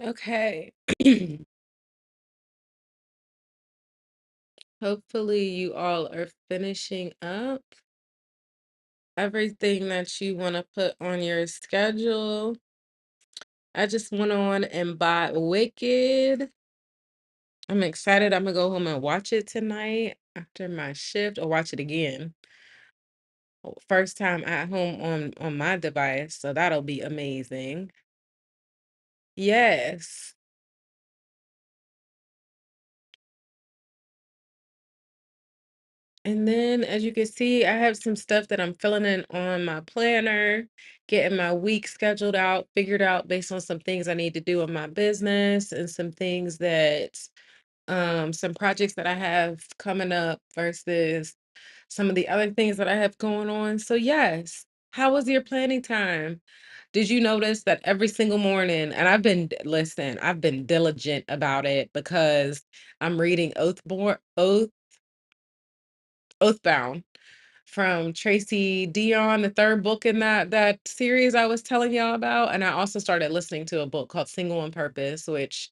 Okay. Hopefully, you all are finishing up everything that you want to put on your schedule. I just went on and bought Wicked. I'm excited. I'm gonna go home and watch it tonight after my shift, or watch it again. First time at home on my device, so that'll be amazing. Yes. And then, as you can see, I have some stuff that I'm filling in on my planner, getting my week scheduled out, figured out based on some things I need to do in my business and some things that, some projects that I have coming up versus some of the other things that I have going on. So, yes, how was your planning time? Did you notice that every single morning, and listen, I've been diligent about it because I'm reading Oathbound from Tracy Dion, the third book in that series I was telling y'all about. And I also started listening to a book called Single on Purpose, which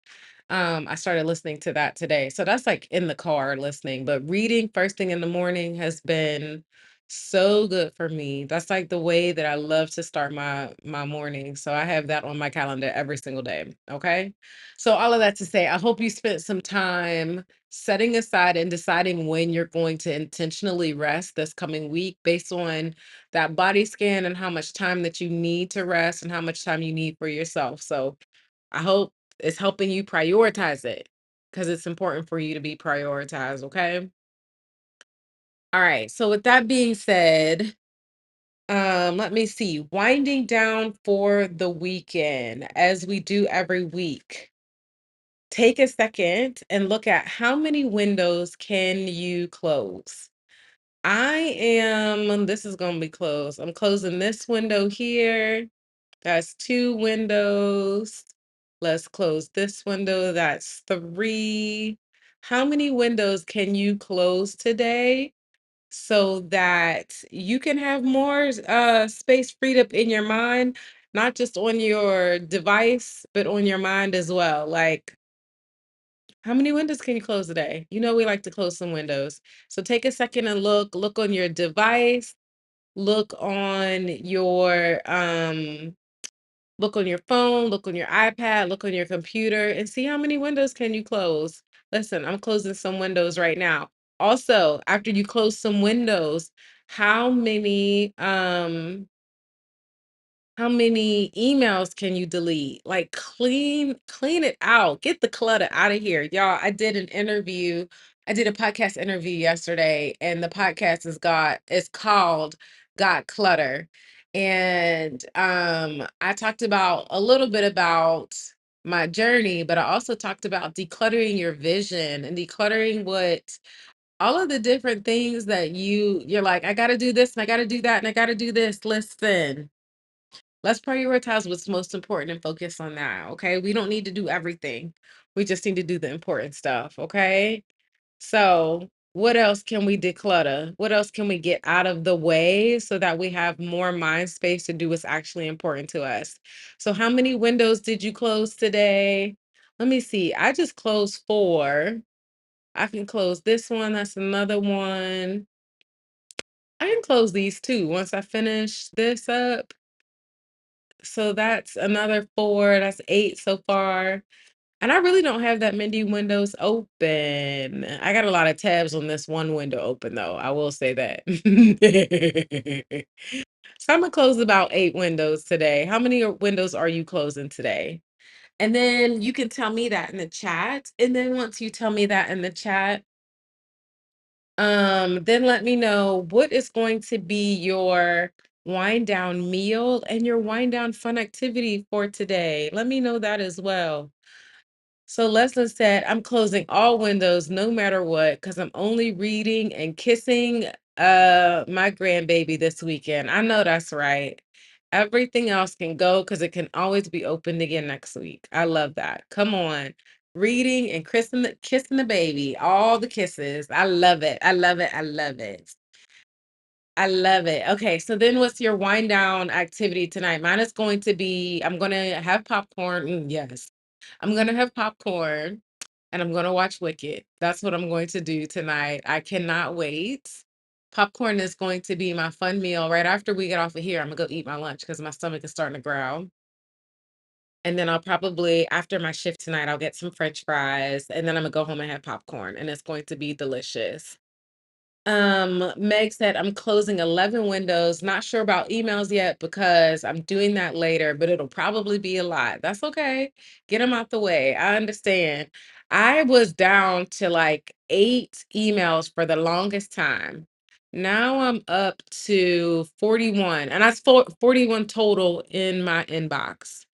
I started listening to that today. So that's like in the car listening, but reading first thing in the morning has been so good for me. That's like the way that I love to start my morning. So I have that on my calendar every single day. Okay. So all of that to say, I hope you spent some time setting aside and deciding when you're going to intentionally rest this coming week based on that body scan and how much time that you need to rest and how much time you need for yourself. So I hope it's helping you prioritize it because it's important for you to be prioritized. Okay. All right. So with that being said, let me see. Winding down for the weekend, as we do every week. Take a second and look at how many windows can you close. This is going to be closed. I'm closing this window here. That's two windows. Let's close this window. That's three. How many windows can you close today so that you can have more space freed up in your mind, not just on your device, but on your mind as well? Like, how many windows can you close today? You know, we like to close some windows. So take a second and look on your device, look on your look on your phone, look on your iPad, look on your computer, and see how many windows can you close. Listen, I'm closing some windows right now. Also, after you close some windows, how many how many emails can you delete? Like clean it out. Get the clutter out of here. Y'all, I did a podcast interview yesterday, and the podcast is called Got Clutter. And I talked about a little bit about my journey, but I also talked about decluttering your vision and decluttering what all of the different things that you're like, I gotta do this and I gotta do that and I gotta do this. Listen, let's prioritize what's most important and focus on that. Okay. We don't need to do everything. We just need to do the important stuff. Okay. So, what else can we declutter? What else can we get out of the way so that we have more mind space to do what's actually important to us? So, how many windows did you close today? Let me see. I just closed four. I can close this one. That's another one. I can close these two once I finish this up. So that's another four. That's eight so far. And I really don't have that many windows open. I got a lot of tabs on this one window open, though. I will say that. So I'm gonna close about eight windows today. How many windows are you closing today? And then you can tell me that in the chat. And then once you tell me that in the chat, then let me know what is going to be your wind down meal and your wind down fun activity for today. Let me know that as well. So Leslie said, I'm closing all windows no matter what, because I'm only reading and kissing my grandbaby this weekend. I know that's right. Everything else can go because it can always be opened again next week. I love that. Come on. Reading and kissing the baby, all the kisses. I love it. I love it. I love it. I love it. Okay, so then what's your wind down activity tonight? Mine is going to be I'm going to have popcorn. Yes. I'm going to have popcorn and I'm going to watch Wicked. That's what I'm going to do tonight. I cannot wait. Popcorn is going to be my fun meal right after we get off of here. I'm going to go eat my lunch because my stomach is starting to growl. And then I'll probably, after my shift tonight, I'll get some French fries and then I'm going to go home and have popcorn and it's going to be delicious. Meg said, I'm closing 11 windows. Not sure about emails yet because I'm doing that later, but it'll probably be a lot. That's okay. Get them out the way. I understand. I was down to like 8 emails for the longest time. Now I'm up to 41, and that's 41 total in my inbox.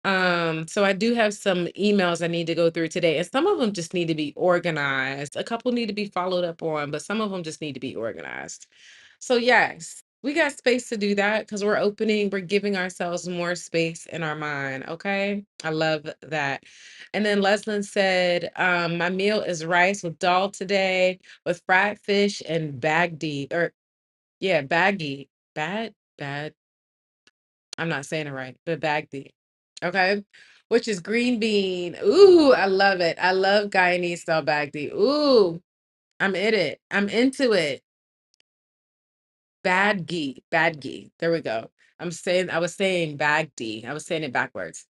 So I do have some emails I need to go through today, and some of them just need to be organized. A couple need to be followed up on, but some of them just need to be organized. So yes, we got space to do that because we're giving ourselves more space in our mind. Okay. I love that. And then Leslin said, my meal is rice with dal today with fried fish and bagdi or yeah, baggy. Bad. I'm not saying it right, but bagdi. Okay. Which is green bean. Ooh, I love it. I love Guyanese style bagdi. Ooh, I'm in it. I'm into it. Badgi. There we go. I was saying bagdi. I was saying it backwards.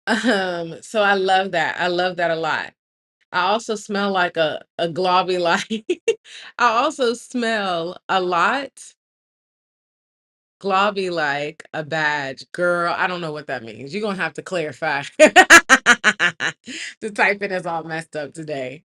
So I love that. I love that a lot. I also smell like a globby like I also smell a lot globby like a badge. Girl, I don't know what that means. You're gonna have to clarify. The typing is all messed up today.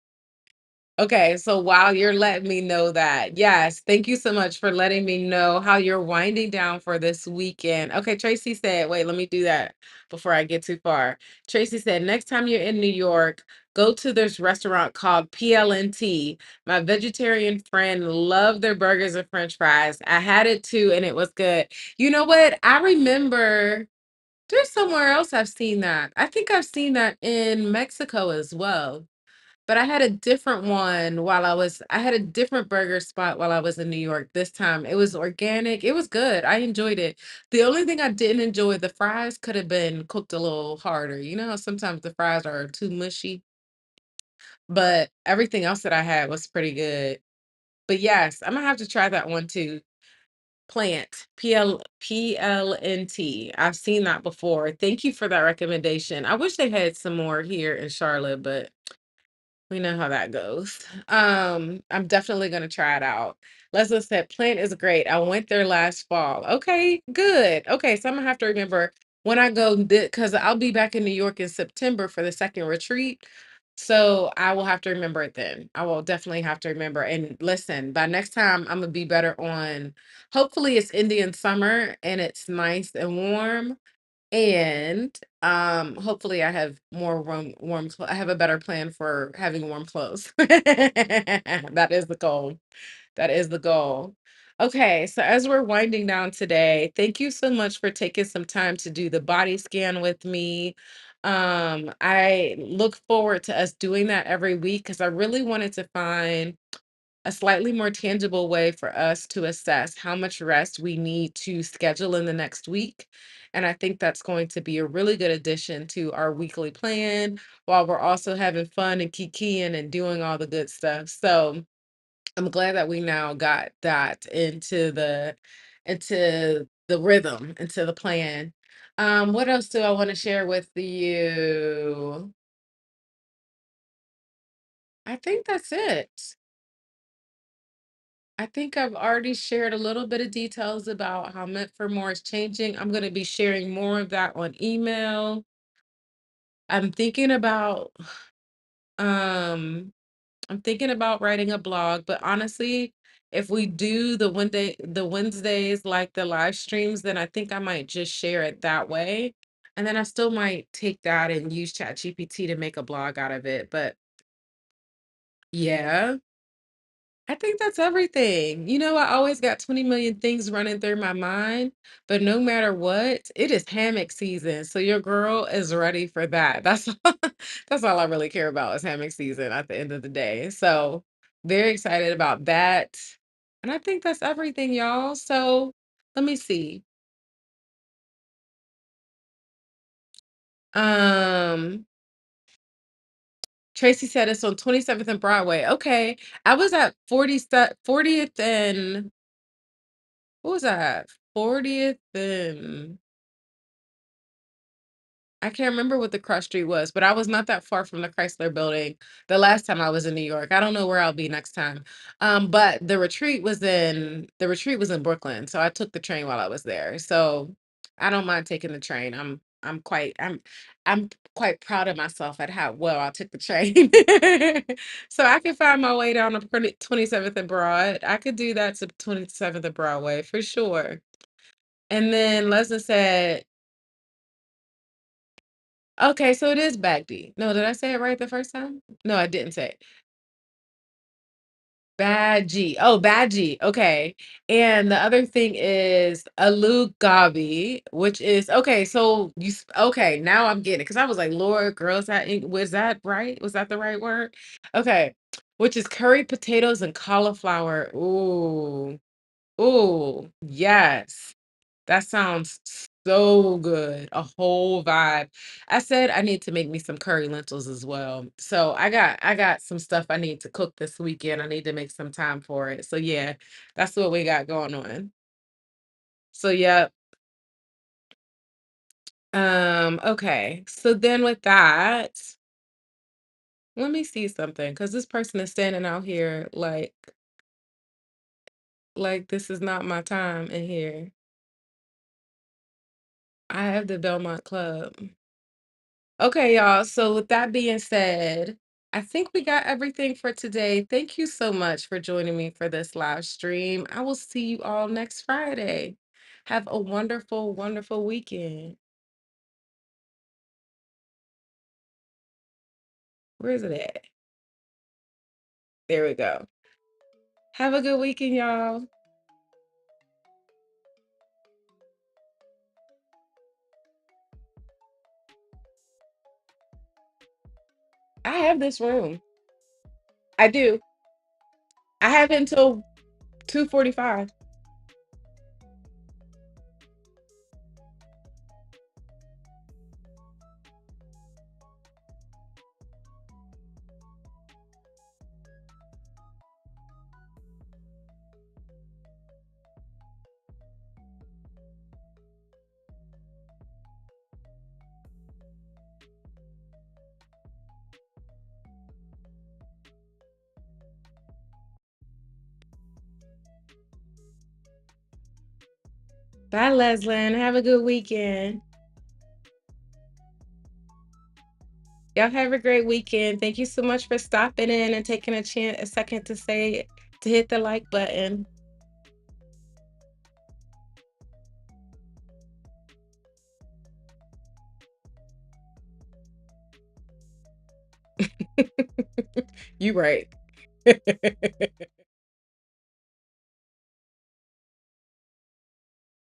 Okay, so while you're letting me know that, yes, thank you so much for letting me know how you're winding down for this weekend. Okay, Tracy said, wait, let me do that before I get too far. Tracy said, next time you're in New York, go to this restaurant called PLNT. My vegetarian friend loved their burgers and french fries. I had it too, and it was good. You know what? I remember there's somewhere else I've seen that. I think I've seen that in Mexico as well. But I had a different one I had a different burger spot while I was in New York this time. It was organic. It was good. I enjoyed it. The only thing I didn't enjoy, the fries could have been cooked a little harder. You know, how sometimes the fries are too mushy, but everything else that I had was pretty good. But yes, I'm gonna have to try that one too. PLNT. I've seen that before. Thank you for that recommendation. I wish they had some more here in Charlotte, but we know how that goes. I'm definitely gonna try it out. Leslie said, "Plant is great. I went there last fall." Okay, good. Okay, so I'm gonna have to remember when I go because I'll be back in New York in September for the second retreat. So I will have to remember it then. I will definitely have to remember. And listen, by next time I'm gonna be better on. Hopefully, it's Indian summer and it's nice and warm. And, hopefully I have more I have a better plan for having warm clothes. That is the goal. That is the goal. Okay, so as we're winding down today, thank you so much for taking some time to do the body scan with me. I look forward to us doing that every week because I really wanted to find a slightly more tangible way for us to assess how much rest we need to schedule in the next week. And I think that's going to be a really good addition to our weekly plan while we're also having fun and kikiing and doing all the good stuff. So I'm glad that we now got that into the rhythm, into the plan. What else do I want to share with you? I think that's it. I think I've already shared a little bit of details about how Meant for More is changing. I'm going to be sharing more of that on email. I'm thinking about um I'm thinking about writing a blog, but honestly, if we do the Wednesdays like the live streams, then I think I might just share it that way. And then I still might take that and use ChatGPT to make a blog out of it. But yeah. I think that's everything. You know, I always got 20 million things running through my mind, but no matter what, it is hammock season. So your girl is ready for that. That's that's all I really care about is hammock season at the end of the day. So very excited about that. And I think that's everything, y'all. So let me see. Um, Tracy said it's on 27th and Broadway. Okay. I was at 40th and what was that? 40th and I can't remember what the cross street was, but I was not that far from the Chrysler Building the last time I was in New York. I don't know where I'll be next time. But the retreat was in Brooklyn, so I took the train while I was there. So I don't mind taking the train. I'm quite proud of myself at how well I took the train. So I can find my way down to 27th and Broad. I could do that to 27th and Broadway for sure. And then Leslie said, okay, so it is Bagby. No, did I say it right the first time? No, I didn't say it. Badgie. Oh, Badgie. Okay. And the other thing is Alu Gabi, which is okay. So okay, now I'm getting it because I was like, Lord, girls, was that right? Was that the right word? Okay. Which is curried potatoes and cauliflower. Ooh, ooh, yes. That sounds so good. A whole vibe. I said I need to make me some curry lentils as well. So I got some stuff I need to cook this weekend. I need to make some time for it. So yeah, that's what we got going on. So yeah. Okay. So then with that, let me see something because this person is standing out here like this is not my time in here. I have the Belmont Club. Okay, y'all. So with that being said, I think we got everything for today. Thank you so much for joining me for this live stream. I will see you all next Friday. Have a wonderful, wonderful weekend. Where is it at? There we go. Have a good weekend, y'all. I have this room. I do. I have it until 2:45. Bye, Leslin. Have a good weekend. Y'all have a great weekend. Thank you so much for stopping in and taking a second to hit the like button. You right.